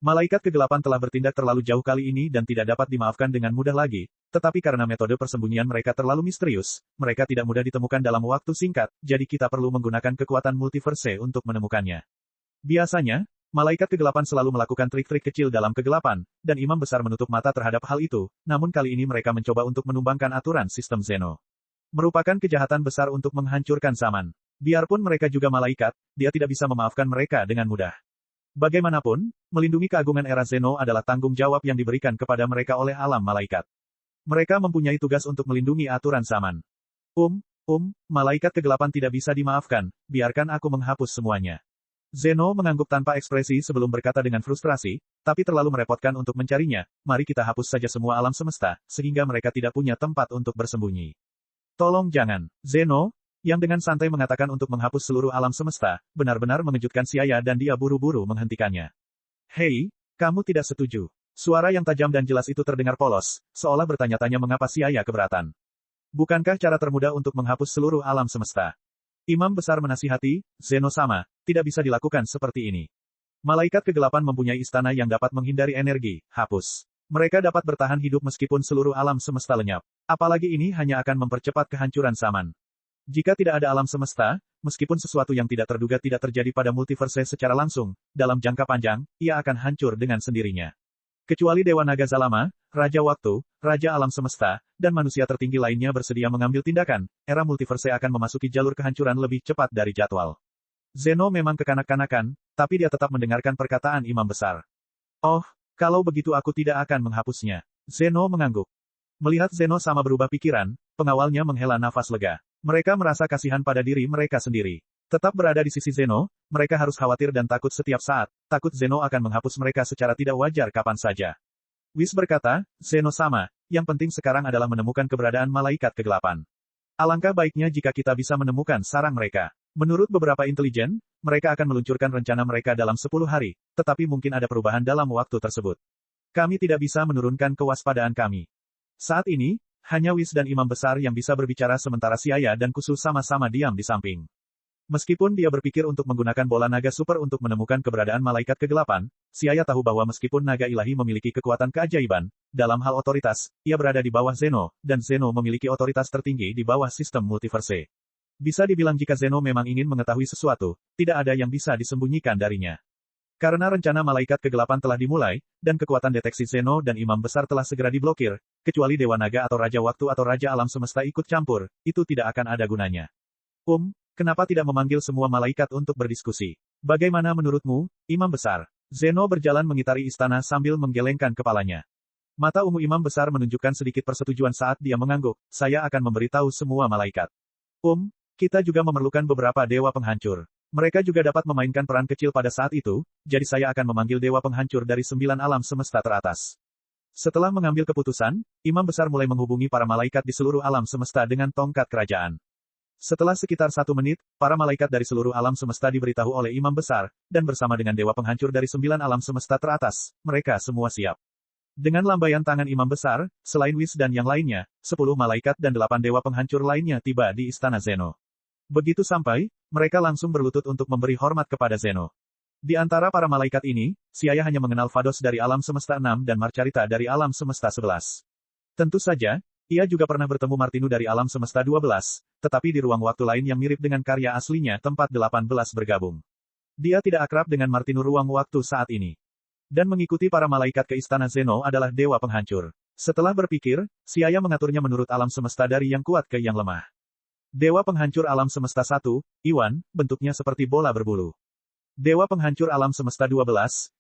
Malaikat kegelapan telah bertindak terlalu jauh kali ini dan tidak dapat dimaafkan dengan mudah lagi, tetapi karena metode persembunyian mereka terlalu misterius, mereka tidak mudah ditemukan dalam waktu singkat, jadi kita perlu menggunakan kekuatan multiverse untuk menemukannya. Biasanya, malaikat kegelapan selalu melakukan trik-trik kecil dalam kegelapan, dan imam besar menutup mata terhadap hal itu, namun kali ini mereka mencoba untuk menumbangkan aturan sistem Zeno. Merupakan kejahatan besar untuk menghancurkan zaman. Biarpun mereka juga malaikat, dia tidak bisa memaafkan mereka dengan mudah. Bagaimanapun, melindungi keagungan era Zeno adalah tanggung jawab yang diberikan kepada mereka oleh alam malaikat. Mereka mempunyai tugas untuk melindungi aturan zaman. Malaikat kegelapan tidak bisa dimaafkan, biarkan aku menghapus semuanya. Zeno mengangguk tanpa ekspresi sebelum berkata dengan frustrasi, tapi terlalu merepotkan untuk mencarinya, mari kita hapus saja semua alam semesta, sehingga mereka tidak punya tempat untuk bersembunyi. Tolong jangan, Zeno, yang dengan santai mengatakan untuk menghapus seluruh alam semesta, benar-benar mengejutkan Siaya dan dia buru-buru menghentikannya. Hei, kamu tidak setuju. Suara yang tajam dan jelas itu terdengar polos, seolah bertanya-tanya mengapa Siaya keberatan. Bukankah cara termudah untuk menghapus seluruh alam semesta? Imam besar menasihati, Zeno sama, tidak bisa dilakukan seperti ini. Malaikat kegelapan mempunyai istana yang dapat menghindari energi, hapus. Mereka dapat bertahan hidup meskipun seluruh alam semesta lenyap. Apalagi ini hanya akan mempercepat kehancuran zaman. Jika tidak ada alam semesta, meskipun sesuatu yang tidak terduga tidak terjadi pada multiverse secara langsung, dalam jangka panjang, ia akan hancur dengan sendirinya. Kecuali Dewa Naga Zalama, Raja Waktu, Raja Alam Semesta, dan manusia tertinggi lainnya bersedia mengambil tindakan, era multiverse akan memasuki jalur kehancuran lebih cepat dari jadwal. Zeno memang kekanak-kanakan, tapi dia tetap mendengarkan perkataan imam besar. Oh, kalau begitu aku tidak akan menghapusnya. Zeno mengangguk. Melihat Zeno sama berubah pikiran, pengawalnya menghela nafas lega. Mereka merasa kasihan pada diri mereka sendiri. Tetap berada di sisi Zeno, mereka harus khawatir dan takut setiap saat, takut Zeno akan menghapus mereka secara tidak wajar kapan saja. Whis berkata, Zeno sama, yang penting sekarang adalah menemukan keberadaan malaikat kegelapan. Alangkah baiknya jika kita bisa menemukan sarang mereka. Menurut beberapa intelijen, mereka akan meluncurkan rencana mereka dalam 10 hari, tetapi mungkin ada perubahan dalam waktu tersebut. Kami tidak bisa menurunkan kewaspadaan kami. Saat ini, hanya Whis dan imam besar yang bisa berbicara sementara Siaya dan Kusu sama-sama diam di samping. Meskipun dia berpikir untuk menggunakan bola naga super untuk menemukan keberadaan malaikat kegelapan, Siaya tahu bahwa meskipun naga ilahi memiliki kekuatan keajaiban, dalam hal otoritas, ia berada di bawah Zeno, dan Zeno memiliki otoritas tertinggi di bawah sistem multiverse. Bisa dibilang jika Zeno memang ingin mengetahui sesuatu, tidak ada yang bisa disembunyikan darinya. Karena rencana malaikat kegelapan telah dimulai, dan kekuatan deteksi Zeno dan imam besar telah segera diblokir, kecuali Dewa Naga atau Raja Waktu atau Raja Alam Semesta ikut campur, itu tidak akan ada gunanya. Kenapa tidak memanggil semua malaikat untuk berdiskusi? Bagaimana menurutmu, imam besar? Zeno berjalan mengitari istana sambil menggelengkan kepalanya. Mata ungu imam besar menunjukkan sedikit persetujuan saat dia mengangguk, saya akan memberitahu semua malaikat. Kita juga memerlukan beberapa dewa penghancur. Mereka juga dapat memainkan peran kecil pada saat itu, jadi saya akan memanggil dewa penghancur dari 9 alam semesta teratas. Setelah mengambil keputusan, imam besar mulai menghubungi para malaikat di seluruh alam semesta dengan tongkat kerajaan. Setelah sekitar 1 menit, para malaikat dari seluruh alam semesta diberitahu oleh imam besar, dan bersama dengan dewa penghancur dari 9 alam semesta teratas, mereka semua siap. Dengan lambaian tangan imam besar, selain Whis dan yang lainnya, 10 malaikat dan 8 dewa penghancur lainnya tiba di istana Zeno. Begitu sampai, mereka langsung berlutut untuk memberi hormat kepada Zeno. Di antara para malaikat ini, Siaya hanya mengenal Vados dari alam semesta 6 dan Marcarita dari alam semesta 11. Tentu saja, ia juga pernah bertemu Martinu dari alam semesta 12, tetapi di ruang waktu lain yang mirip dengan karya aslinya tempat 18 bergabung. Dia tidak akrab dengan Martinu ruang waktu saat ini. Dan mengikuti para malaikat ke istana Zeno adalah dewa penghancur. Setelah berpikir, Siaya mengaturnya menurut alam semesta dari yang kuat ke yang lemah. Dewa penghancur alam semesta 1, Iwan, bentuknya seperti bola berbulu. Dewa penghancur alam semesta 12,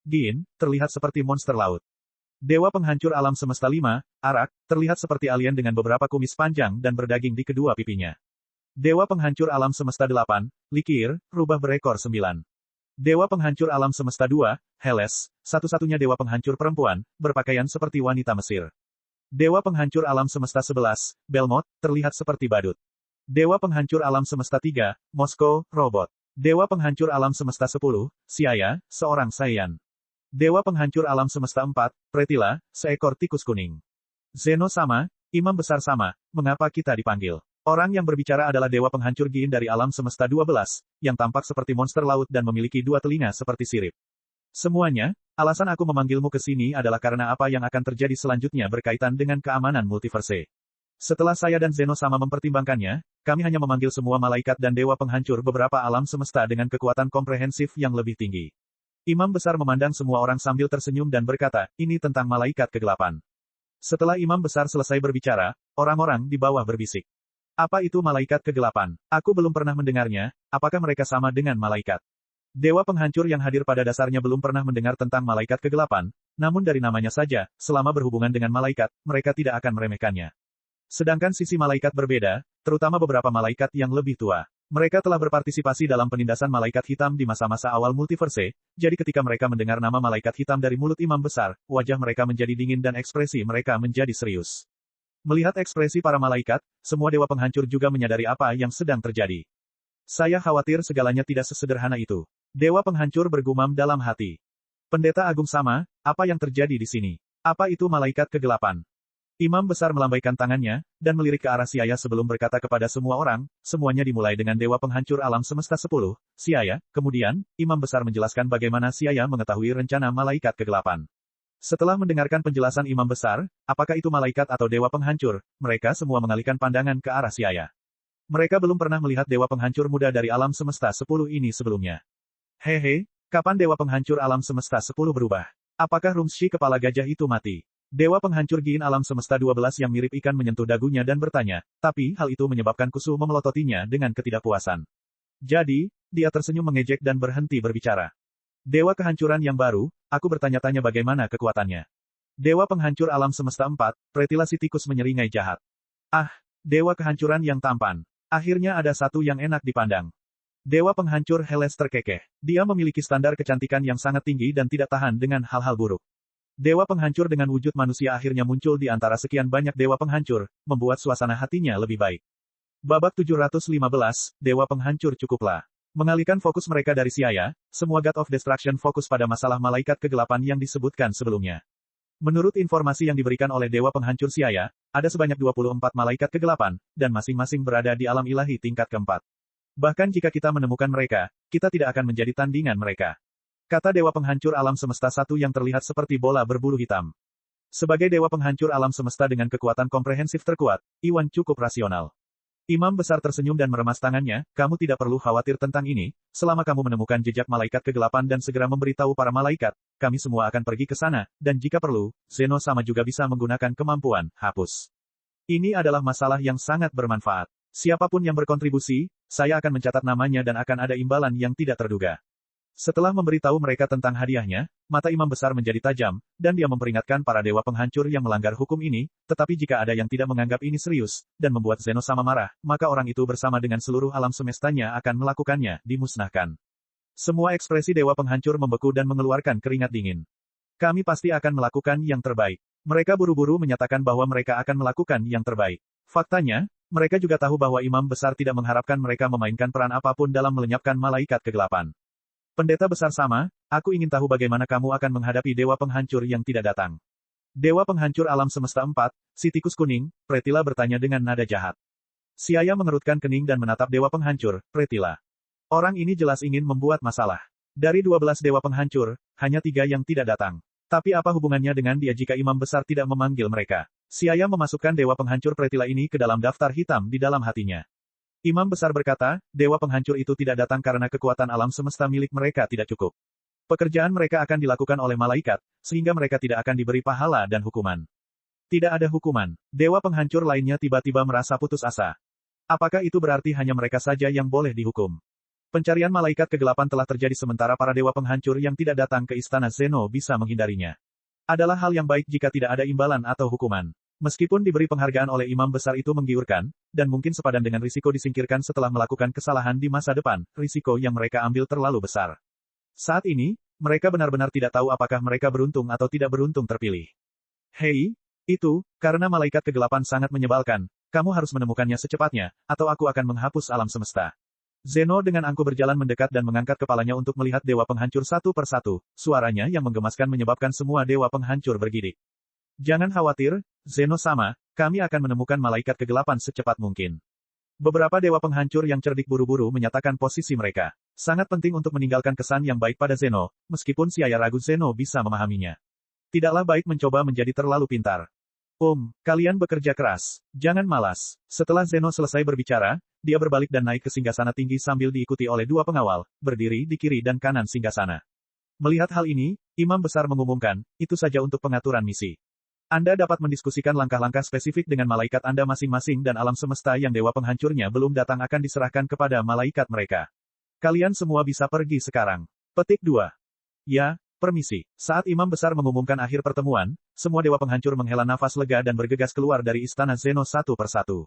Gin, terlihat seperti monster laut. Dewa penghancur alam semesta 5, Arak, terlihat seperti alien dengan beberapa kumis panjang dan berdaging di kedua pipinya. Dewa penghancur alam semesta 8, Likir, rubah berekor 9. Dewa penghancur alam semesta 2, Heles, satu-satunya dewa penghancur perempuan, berpakaian seperti wanita Mesir. Dewa penghancur alam semesta 11, Belmont, terlihat seperti badut. Dewa penghancur alam semesta 3, Moskow, robot. Dewa penghancur alam semesta 10, Siaya, seorang Saiyan. Dewa penghancur alam semesta 4, Pretila, seekor tikus kuning. Zeno sama, imam besar sama, mengapa kita dipanggil? Orang yang berbicara adalah Dewa Penghancur Giin dari alam semesta 12, yang tampak seperti monster laut dan memiliki dua telinga seperti sirip. Semuanya, alasan aku memanggilmu ke sini adalah karena apa yang akan terjadi selanjutnya berkaitan dengan keamanan multiverse. Setelah saya dan Zeno sama mempertimbangkannya, kami hanya memanggil semua malaikat dan dewa penghancur beberapa alam semesta dengan kekuatan komprehensif yang lebih tinggi. Imam besar memandang semua orang sambil tersenyum dan berkata, ini tentang malaikat kegelapan. Setelah imam besar selesai berbicara, orang-orang di bawah berbisik. Apa itu malaikat kegelapan? Aku belum pernah mendengarnya, apakah mereka sama dengan malaikat? Dewa penghancur yang hadir pada dasarnya belum pernah mendengar tentang malaikat kegelapan, namun dari namanya saja, selama berhubungan dengan malaikat, mereka tidak akan meremehkannya. Sedangkan sisi malaikat berbeda, terutama beberapa malaikat yang lebih tua. Mereka telah berpartisipasi dalam penindasan malaikat hitam di masa-masa awal multiverse, jadi ketika mereka mendengar nama malaikat hitam dari mulut imam besar, wajah mereka menjadi dingin dan ekspresi mereka menjadi serius. Melihat ekspresi para malaikat, semua dewa penghancur juga menyadari apa yang sedang terjadi. Saya khawatir segalanya tidak sesederhana itu. Dewa penghancur bergumam dalam hati. Pendeta Agung sama, apa yang terjadi di sini? Apa itu malaikat kegelapan? Imam besar melambaikan tangannya, dan melirik ke arah Siaya sebelum berkata kepada semua orang, semuanya dimulai dengan dewa penghancur alam semesta 10, Siaya, kemudian, imam besar menjelaskan bagaimana Siaya mengetahui rencana malaikat kegelapan. Setelah mendengarkan penjelasan imam besar, apakah itu malaikat atau dewa penghancur, mereka semua mengalihkan pandangan ke arah Siaya. Mereka belum pernah melihat dewa penghancur muda dari alam semesta 10 ini sebelumnya. Hehe, kapan dewa penghancur alam semesta 10 berubah? Apakah Rumshi kepala gajah itu mati? Dewa penghancur Giin alam semesta 12 yang mirip ikan menyentuh dagunya dan bertanya, tapi hal itu menyebabkan Kusu memelototinya dengan ketidakpuasan. Jadi, dia tersenyum mengejek dan berhenti berbicara. Dewa kehancuran yang baru, aku bertanya-tanya bagaimana kekuatannya. Dewa penghancur alam semesta 4, Pretila si tikus menyeringai jahat. Ah, dewa kehancuran yang tampan. Akhirnya ada satu yang enak dipandang. Dewa penghancur Heles terkekeh. Dia memiliki standar kecantikan yang sangat tinggi dan tidak tahan dengan hal-hal buruk. Dewa penghancur dengan wujud manusia akhirnya muncul di antara sekian banyak dewa penghancur, membuat suasana hatinya lebih baik. Babak 715, Dewa Penghancur cukuplah. Mengalihkan fokus mereka dari Siaya, semua God of Destruction fokus pada masalah malaikat kegelapan yang disebutkan sebelumnya. Menurut informasi yang diberikan oleh Dewa Penghancur Siaya, ada sebanyak 24 malaikat kegelapan, dan masing-masing berada di alam ilahi tingkat keempat. Bahkan jika kita menemukan mereka, kita tidak akan menjadi tandingan mereka. Kata Dewa Penghancur alam semesta satu yang terlihat seperti bola berbulu hitam. Sebagai Dewa Penghancur alam semesta dengan kekuatan komprehensif terkuat, Iwan cukup rasional. Imam besar tersenyum dan meremas tangannya, kamu tidak perlu khawatir tentang ini, selama kamu menemukan jejak malaikat kegelapan dan segera memberitahu para malaikat, kami semua akan pergi ke sana, dan jika perlu, Zeno sama juga bisa menggunakan kemampuan, hapus. Ini adalah masalah yang sangat bermanfaat. Siapapun yang berkontribusi, saya akan mencatat namanya dan akan ada imbalan yang tidak terduga. Setelah memberitahu mereka tentang hadiahnya, mata imam besar menjadi tajam, dan dia memperingatkan para dewa penghancur yang melanggar hukum ini, tetapi jika ada yang tidak menganggap ini serius, dan membuat Zeno sama marah, maka orang itu bersama dengan seluruh alam semestanya akan melakukannya, dimusnahkan. Semua ekspresi dewa penghancur membeku dan mengeluarkan keringat dingin. Kami pasti akan melakukan yang terbaik. Mereka buru-buru menyatakan bahwa mereka akan melakukan yang terbaik. Faktanya, mereka juga tahu bahwa imam besar tidak mengharapkan mereka memainkan peran apapun dalam melenyapkan malaikat kegelapan. Pendeta besar sama, aku ingin tahu bagaimana kamu akan menghadapi dewa penghancur yang tidak datang. Dewa penghancur alam semesta 4, si tikus kuning, Pretila bertanya dengan nada jahat. Siaya mengerutkan kening dan menatap dewa penghancur, Pretila. Orang ini jelas ingin membuat masalah. Dari 12 dewa penghancur, hanya 3 yang tidak datang. Tapi apa hubungannya dengan dia jika imam besar tidak memanggil mereka? Siaya memasukkan dewa penghancur Pretila ini ke dalam daftar hitam di dalam hatinya. Imam besar berkata, dewa penghancur itu tidak datang karena kekuatan alam semesta milik mereka tidak cukup. Pekerjaan mereka akan dilakukan oleh malaikat, sehingga mereka tidak akan diberi pahala dan hukuman. Tidak ada hukuman. Dewa penghancur lainnya tiba-tiba merasa putus asa. Apakah itu berarti hanya mereka saja yang boleh dihukum? Pencarian malaikat kegelapan telah terjadi sementara para dewa penghancur yang tidak datang ke istana Zeno bisa menghindarinya. Adalah hal yang baik jika tidak ada imbalan atau hukuman. Meskipun diberi penghargaan oleh imam besar itu menggiurkan, dan mungkin sepadan dengan risiko disingkirkan setelah melakukan kesalahan di masa depan, risiko yang mereka ambil terlalu besar. Saat ini, mereka benar-benar tidak tahu apakah mereka beruntung atau tidak beruntung terpilih. Hei, itu, karena malaikat kegelapan sangat menyebalkan, kamu harus menemukannya secepatnya, atau aku akan menghapus alam semesta. Zeno dengan angkuh berjalan mendekat dan mengangkat kepalanya untuk melihat dewa penghancur satu persatu, suaranya yang menggemaskan menyebabkan semua dewa penghancur bergidik. Jangan khawatir, Zeno sama, kami akan menemukan malaikat kegelapan secepat mungkin. Beberapa dewa penghancur yang cerdik buru-buru menyatakan posisi mereka. Sangat penting untuk meninggalkan kesan yang baik pada Zeno, meskipun Siaya ragu Zeno bisa memahaminya. Tidaklah baik mencoba menjadi terlalu pintar. Kalian bekerja keras. Jangan malas. Setelah Zeno selesai berbicara, dia berbalik dan naik ke singgasana tinggi sambil diikuti oleh dua pengawal, berdiri di kiri dan kanan singgasana. Melihat hal ini, Imam Besar mengumumkan, itu saja untuk pengaturan misi. Anda dapat mendiskusikan langkah-langkah spesifik dengan malaikat Anda masing-masing dan alam semesta yang dewa penghancurnya belum datang akan diserahkan kepada malaikat mereka. Kalian semua bisa pergi sekarang. Petik 2. Ya, permisi. Saat Imam Besar mengumumkan akhir pertemuan, semua dewa penghancur menghela nafas lega dan bergegas keluar dari istana Zeno satu persatu.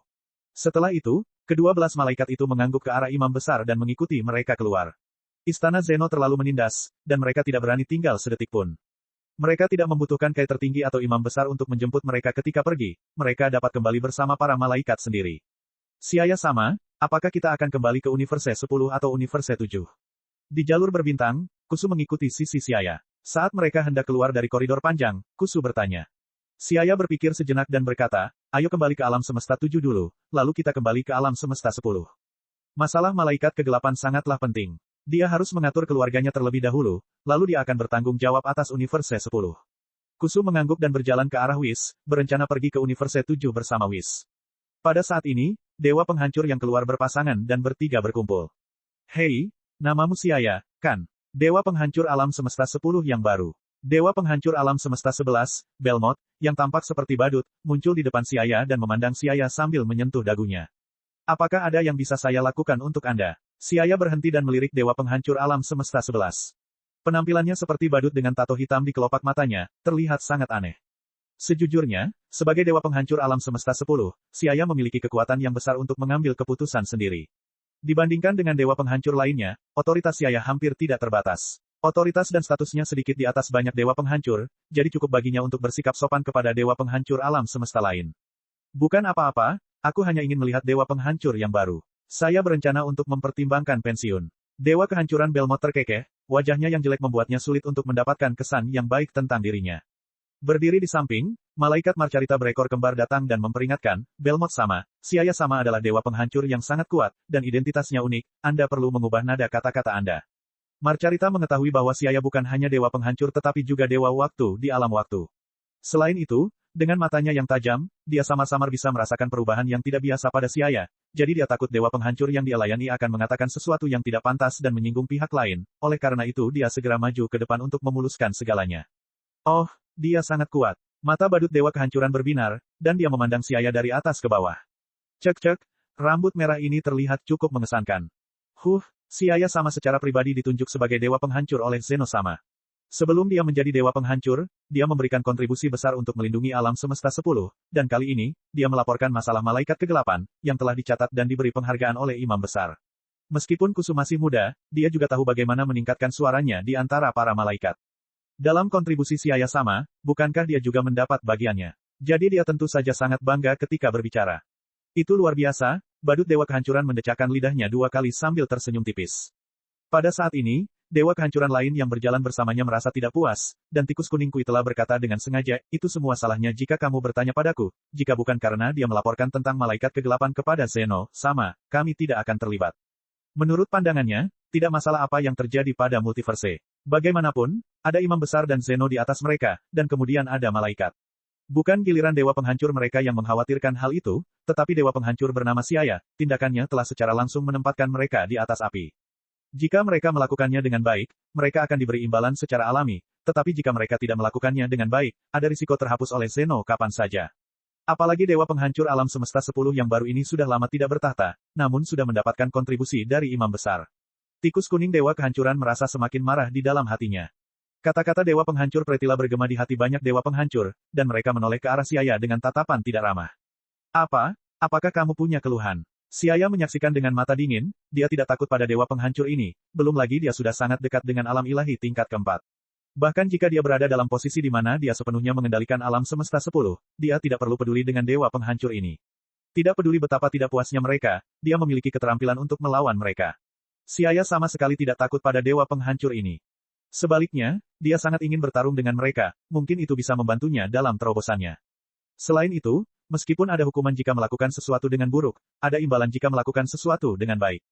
Setelah itu, kedua belas malaikat itu mengangguk ke arah Imam Besar dan mengikuti mereka keluar. Istana Zeno terlalu menindas, dan mereka tidak berani tinggal sedetik pun. Mereka tidak membutuhkan kai tertinggi atau Imam Besar untuk menjemput mereka ketika pergi, mereka dapat kembali bersama para malaikat sendiri. Siaya sama, apakah kita akan kembali ke Universe 10 atau Universe 7? Di jalur berbintang, Kusu mengikuti sisi Siaya. Saat mereka hendak keluar dari koridor panjang, Kusu bertanya. Siaya berpikir sejenak dan berkata, ayo kembali ke alam semesta 7 dulu, lalu kita kembali ke alam semesta 10. Masalah malaikat kegelapan sangatlah penting. Dia harus mengatur keluarganya terlebih dahulu, lalu dia akan bertanggung jawab atas Universe 10. Kusu mengangguk dan berjalan ke arah Whis, berencana pergi ke Universe 7 bersama Whis. Pada saat ini, dewa penghancur yang keluar berpasangan dan bertiga berkumpul. Hei, namamu Siaya, kan? Dewa penghancur alam semesta 10 yang baru. Dewa penghancur alam semesta 11, Belmont, yang tampak seperti badut, muncul di depan Siaya dan memandang Siaya sambil menyentuh dagunya. Apakah ada yang bisa saya lakukan untuk Anda? Siaya berhenti dan melirik dewa penghancur alam semesta 11. Penampilannya seperti badut dengan tato hitam di kelopak matanya, terlihat sangat aneh. Sejujurnya, sebagai dewa penghancur alam semesta 10, Siaya memiliki kekuatan yang besar untuk mengambil keputusan sendiri. Dibandingkan dengan dewa penghancur lainnya, otoritas Siaya hampir tidak terbatas. Otoritas dan statusnya sedikit di atas banyak dewa penghancur, jadi cukup baginya untuk bersikap sopan kepada dewa penghancur alam semesta lain. Bukan apa-apa, aku hanya ingin melihat dewa penghancur yang baru. Saya berencana untuk mempertimbangkan pensiun. Dewa kehancuran Belmont terkekeh, wajahnya yang jelek membuatnya sulit untuk mendapatkan kesan yang baik tentang dirinya. Berdiri di samping, malaikat Marcarita berekor kembar datang dan memperingatkan, Belmont sama, Siaya sama adalah dewa penghancur yang sangat kuat, dan identitasnya unik, Anda perlu mengubah nada kata-kata Anda. Marcarita mengetahui bahwa Siaya bukan hanya dewa penghancur tetapi juga dewa waktu di alam waktu. Selain itu, dengan matanya yang tajam, dia samar-samar bisa merasakan perubahan yang tidak biasa pada Siaya, jadi dia takut dewa penghancur yang dia layani akan mengatakan sesuatu yang tidak pantas dan menyinggung pihak lain, oleh karena itu dia segera maju ke depan untuk memuluskan segalanya. Oh, dia sangat kuat. Mata badut dewa kehancuran berbinar, dan dia memandang Siaya dari atas ke bawah. Cek-cek, rambut merah ini terlihat cukup mengesankan. Siaya sama secara pribadi ditunjuk sebagai dewa penghancur oleh Zeno sama. Sebelum dia menjadi dewa penghancur, dia memberikan kontribusi besar untuk melindungi alam semesta 10, dan kali ini, dia melaporkan masalah malaikat kegelapan, yang telah dicatat dan diberi penghargaan oleh Imam Besar. Meskipun Kusu masih muda, dia juga tahu bagaimana meningkatkan suaranya di antara para malaikat. Dalam kontribusi Siaya sama, bukankah dia juga mendapat bagiannya? Jadi dia tentu saja sangat bangga ketika berbicara. Itu luar biasa, badut dewa kehancuran mendecakkan lidahnya 2 kali sambil tersenyum tipis. Pada saat ini, dewa kehancuran lain yang berjalan bersamanya merasa tidak puas, dan tikus kuning Kui telah berkata dengan sengaja, itu semua salahnya jika kamu bertanya padaku, jika bukan karena dia melaporkan tentang malaikat kegelapan kepada Zeno, sama, kami tidak akan terlibat. Menurut pandangannya, tidak masalah apa yang terjadi pada multiverse. Bagaimanapun, ada Imam Besar dan Zeno di atas mereka, dan kemudian ada malaikat. Bukan giliran dewa penghancur mereka yang mengkhawatirkan hal itu, tetapi dewa penghancur bernama Siaya, tindakannya telah secara langsung menempatkan mereka di atas api. Jika mereka melakukannya dengan baik, mereka akan diberi imbalan secara alami, tetapi jika mereka tidak melakukannya dengan baik, ada risiko terhapus oleh Zeno kapan saja. Apalagi dewa penghancur alam semesta 10 yang baru ini sudah lama tidak bertahta, namun sudah mendapatkan kontribusi dari Imam Besar. Tikus kuning dewa kehancuran merasa semakin marah di dalam hatinya. Kata-kata dewa penghancur Pretila bergema di hati banyak dewa penghancur, dan mereka menoleh ke arah Siaya dengan tatapan tidak ramah. Apakah kamu punya keluhan? Siaya menyaksikan dengan mata dingin, dia tidak takut pada dewa penghancur ini, belum lagi dia sudah sangat dekat dengan alam ilahi tingkat keempat. Bahkan jika dia berada dalam posisi di mana dia sepenuhnya mengendalikan alam semesta 10, dia tidak perlu peduli dengan dewa penghancur ini. Tidak peduli betapa tidak puasnya mereka, dia memiliki keterampilan untuk melawan mereka. Siaya sama sekali tidak takut pada dewa penghancur ini. Sebaliknya, dia sangat ingin bertarung dengan mereka, mungkin itu bisa membantunya dalam terobosannya. Selain itu, Meskipun ada hukuman jika melakukan sesuatu dengan buruk, ada imbalan jika melakukan sesuatu dengan baik.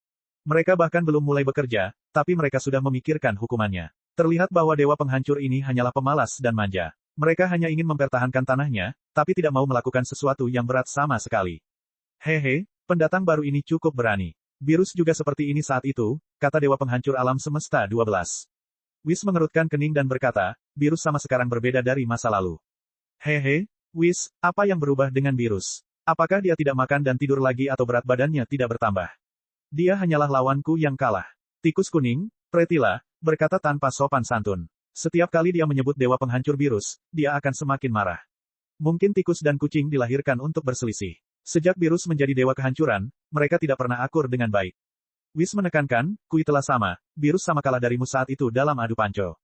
Mereka bahkan belum mulai bekerja, tapi mereka sudah memikirkan hukumannya. Terlihat bahwa dewa penghancur ini hanyalah pemalas dan manja. Mereka hanya ingin mempertahankan tanahnya, tapi tidak mau melakukan sesuatu yang berat sama sekali. Hehe, pendatang baru ini cukup berani. Virus juga seperti ini saat itu, kata dewa penghancur alam semesta 12. Whis mengerutkan kening dan berkata, virus sama sekarang berbeda dari masa lalu. Hehe, Whis, apa yang berubah dengan virus? Apakah dia tidak makan dan tidur lagi atau berat badannya tidak bertambah? Dia hanyalah lawanku yang kalah. Tikus kuning, Pretila, berkata tanpa sopan santun. Setiap kali dia menyebut dewa penghancur virus, dia akan semakin marah. Mungkin tikus dan kucing dilahirkan untuk berselisih. Sejak virus menjadi dewa kehancuran, mereka tidak pernah akur dengan baik. Whis menekankan, Kui telah sama, virus sama kalah darimu saat itu dalam adu panco.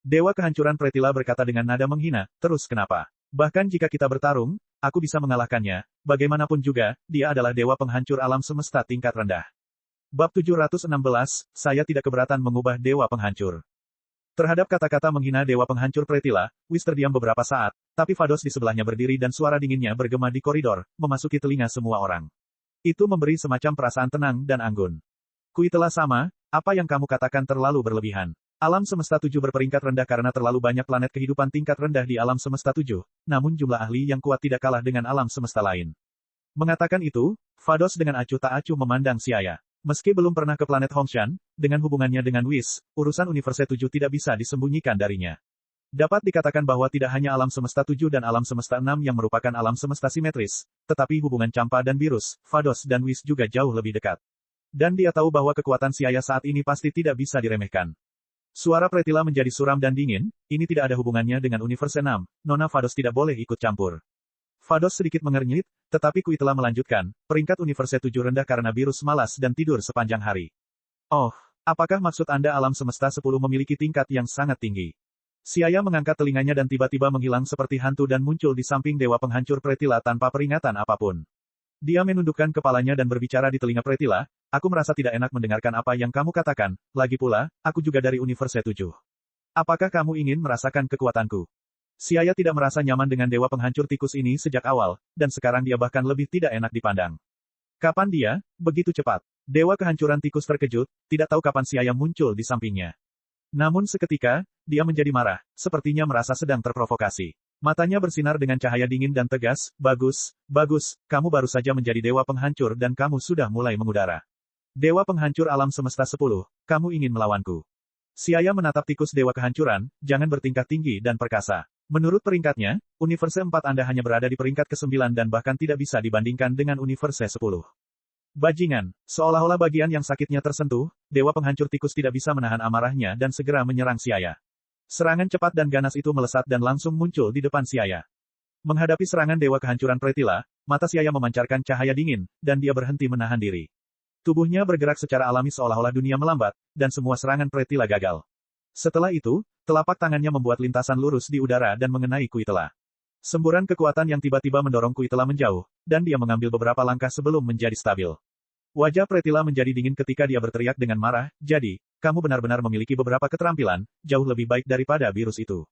Dewa kehancuran Pretila berkata dengan nada menghina, terus kenapa? Bahkan jika kita bertarung, aku bisa mengalahkannya, bagaimanapun juga, dia adalah dewa penghancur alam semesta tingkat rendah. Bab 716, saya tidak keberatan mengubah dewa penghancur. Terhadap kata-kata menghina dewa penghancur Pretila, Whis terdiam beberapa saat, tapi Vados di sebelahnya berdiri dan suara dinginnya bergema di koridor, memasuki telinga semua orang. Itu memberi semacam perasaan tenang dan anggun. Kui telah sama, apa yang kamu katakan terlalu berlebihan. Alam semesta 7 berperingkat rendah karena terlalu banyak planet kehidupan tingkat rendah di alam semesta 7, namun jumlah ahli yang kuat tidak kalah dengan alam semesta lain. Mengatakan itu, Vados dengan acuh tak acuh memandang Siaya. Meski belum pernah ke planet Hongshan, dengan hubungannya dengan Whis, urusan Universe 7 tidak bisa disembunyikan darinya. Dapat dikatakan bahwa tidak hanya alam semesta 7 dan alam semesta 6 yang merupakan alam semesta simetris, tetapi hubungan Champa dan Virus, Vados dan Whis juga jauh lebih dekat. Dan dia tahu bahwa kekuatan Siaya saat ini pasti tidak bisa diremehkan. Suara Pretila menjadi suram dan dingin, ini tidak ada hubungannya dengan Universe 6, Nona Vados tidak boleh ikut campur. Vados sedikit mengernyit, tetapi Kui telah melanjutkan, peringkat Universe 7 rendah karena virus malas dan tidur sepanjang hari. Oh, apakah maksud Anda alam semesta 10 memiliki tingkat yang sangat tinggi? Siaya mengangkat telinganya dan tiba-tiba menghilang seperti hantu dan muncul di samping dewa penghancur Pretila tanpa peringatan apapun. Dia menundukkan kepalanya dan berbicara di telinga Pretila, aku merasa tidak enak mendengarkan apa yang kamu katakan, lagi pula, aku juga dari Universe 7. Apakah kamu ingin merasakan kekuatanku? Siaya tidak merasa nyaman dengan dewa penghancur tikus ini sejak awal, dan sekarang dia bahkan lebih tidak enak dipandang. Kapan dia, begitu cepat? Dewa kehancuran tikus terkejut, tidak tahu kapan Siaya muncul di sampingnya. Namun seketika, dia menjadi marah, sepertinya merasa sedang terprovokasi. Matanya bersinar dengan cahaya dingin dan tegas, bagus, bagus, kamu baru saja menjadi dewa penghancur dan kamu sudah mulai mengudara. Dewa penghancur alam semesta 10, kamu ingin melawanku. Siaya menatap tikus dewa kehancuran, jangan bertingkah tinggi dan perkasa. Menurut peringkatnya, Universe 4 Anda hanya berada di peringkat ke-9 dan bahkan tidak bisa dibandingkan dengan Universe 10. Bajingan, seolah-olah bagian yang sakitnya tersentuh, dewa penghancur tikus tidak bisa menahan amarahnya dan segera menyerang Siaya. Serangan cepat dan ganas itu melesat dan langsung muncul di depan Siaya. Menghadapi serangan dewa kehancuran Pretila, mata Siaya memancarkan cahaya dingin, dan dia berhenti menahan diri. Tubuhnya bergerak secara alami seolah-olah dunia melambat, dan semua serangan Pretila gagal. Setelah itu, telapak tangannya membuat lintasan lurus di udara dan mengenai Kuitela. Semburan kekuatan yang tiba-tiba mendorong Kuitela menjauh, dan dia mengambil beberapa langkah sebelum menjadi stabil. Wajah Pretila menjadi dingin ketika dia berteriak dengan marah, jadi, kamu benar-benar memiliki beberapa keterampilan, jauh lebih baik daripada virus itu.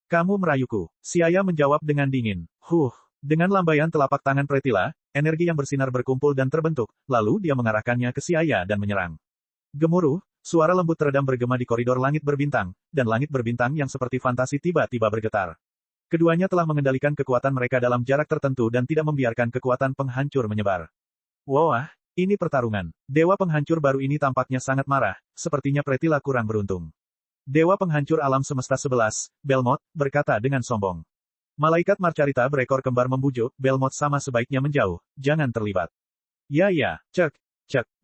Kamu merayuku. Siaya menjawab dengan dingin. Dengan lambaian telapak tangan Pretila, energi yang bersinar berkumpul dan terbentuk, lalu dia mengarahkannya ke Siaya dan menyerang. Gemuruh, suara lembut teredam bergema di koridor langit berbintang, dan langit berbintang yang seperti fantasi tiba-tiba bergetar. Keduanya telah mengendalikan kekuatan mereka dalam jarak tertentu dan tidak membiarkan kekuatan penghancur menyebar. Wah, ini pertarungan. Dewa penghancur baru ini tampaknya sangat marah, sepertinya Pretila kurang beruntung. Dewa penghancur alam semesta 11, Belmont, berkata dengan sombong. Malaikat Marcarita berekor kembar membujuk, Belmont sama sebaiknya menjauh, jangan terlibat. Ya, cek.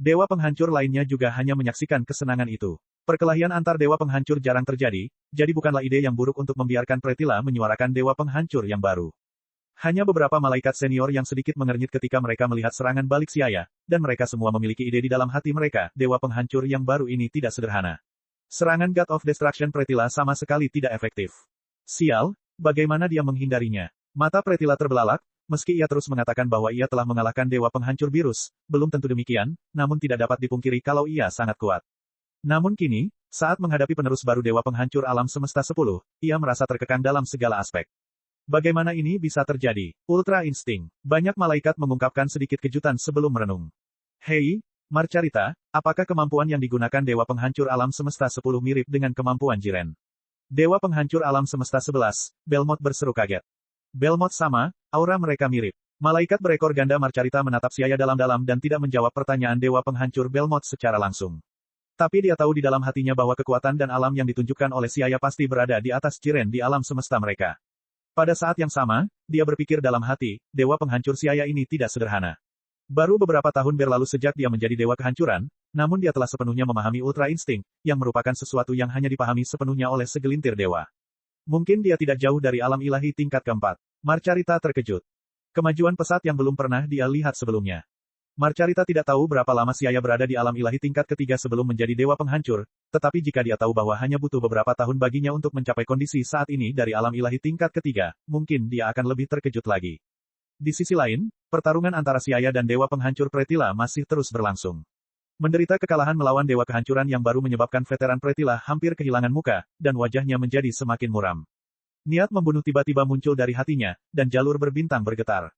Dewa penghancur lainnya juga hanya menyaksikan kesenangan itu. Perkelahian antar dewa penghancur jarang terjadi, jadi bukanlah ide yang buruk untuk membiarkan Pretila menyuarakan dewa penghancur yang baru. Hanya beberapa malaikat senior yang sedikit mengernyit ketika mereka melihat serangan balik Siaya, dan mereka semua memiliki ide di dalam hati mereka, dewa penghancur yang baru ini tidak sederhana. Serangan God of Destruction Pretila sama sekali tidak efektif. Sial, bagaimana dia menghindarinya? Mata Pretila terbelalak, meski ia terus mengatakan bahwa ia telah mengalahkan dewa penghancur virus, belum tentu demikian, namun tidak dapat dipungkiri kalau ia sangat kuat. Namun kini, saat menghadapi penerus baru dewa penghancur alam semesta 10, ia merasa terkekang dalam segala aspek. Bagaimana ini bisa terjadi? Ultra Insting. Banyak malaikat mengungkapkan sedikit kejutan sebelum merenung. Hei, Marcarita, apakah kemampuan yang digunakan Dewa Penghancur Alam Semesta 10 mirip dengan kemampuan Jiren? Dewa Penghancur Alam Semesta 11, Belmont berseru kaget. Belmont sama, aura mereka mirip. Malaikat berekor ganda Marcarita menatap Siaya dalam-dalam dan tidak menjawab pertanyaan Dewa Penghancur Belmont secara langsung. Tapi dia tahu di dalam hatinya bahwa kekuatan dan alam yang ditunjukkan oleh Siaya pasti berada di atas Jiren di alam semesta mereka. Pada saat yang sama, dia berpikir dalam hati, Dewa Penghancur Siaya ini tidak sederhana. Baru beberapa tahun berlalu sejak dia menjadi Dewa Kehancuran, namun dia telah sepenuhnya memahami Ultra Insting, yang merupakan sesuatu yang hanya dipahami sepenuhnya oleh segelintir dewa. Mungkin dia tidak jauh dari alam ilahi tingkat keempat. Marcarita terkejut. Kemajuan pesat yang belum pernah dia lihat sebelumnya. Marcarita tidak tahu berapa lama Siaya berada di alam ilahi tingkat ketiga sebelum menjadi Dewa Penghancur, tetapi jika dia tahu bahwa hanya butuh beberapa tahun baginya untuk mencapai kondisi saat ini dari alam ilahi tingkat ketiga, mungkin dia akan lebih terkejut lagi. Di sisi lain, pertarungan antara Siaya dan Dewa Penghancur Pretila masih terus berlangsung. Menderita kekalahan melawan Dewa Kehancuran yang baru menyebabkan veteran Pretila hampir kehilangan muka, dan wajahnya menjadi semakin muram. Niat membunuh tiba-tiba muncul dari hatinya, dan jalur berbintang bergetar.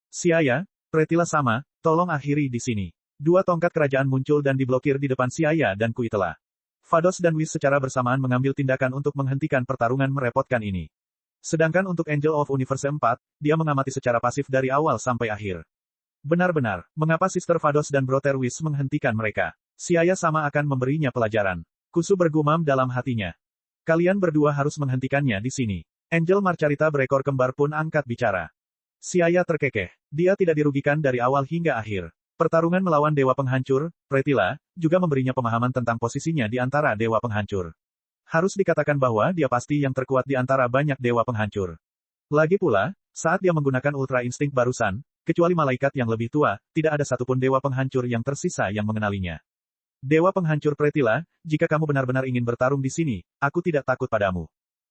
Siaya, Pretila sama, tolong akhiri di sini. Dua tongkat kerajaan muncul dan diblokir di depan Siaya dan Kuitela. Vados dan Whis secara bersamaan mengambil tindakan untuk menghentikan pertarungan merepotkan ini. Sedangkan untuk Angel of Universe 4, dia mengamati secara pasif dari awal sampai akhir. Benar-benar, mengapa Sister Vados dan Brother Whis menghentikan mereka? Siaya sama akan memberinya pelajaran. Kusu bergumam dalam hatinya. Kalian berdua harus menghentikannya di sini. Angel Marcarita berekor kembar pun angkat bicara. Siaya terkekeh. Dia tidak dirugikan dari awal hingga akhir. Pertarungan melawan Dewa Penghancur, Pretila, juga memberinya pemahaman tentang posisinya di antara Dewa Penghancur. Harus dikatakan bahwa dia pasti yang terkuat di antara banyak Dewa Penghancur. Lagi pula, saat dia menggunakan Ultra Insting barusan, kecuali malaikat yang lebih tua, tidak ada satupun Dewa Penghancur yang tersisa yang mengenalinya. Dewa Penghancur Pretila, jika kamu benar-benar ingin bertarung di sini, aku tidak takut padamu.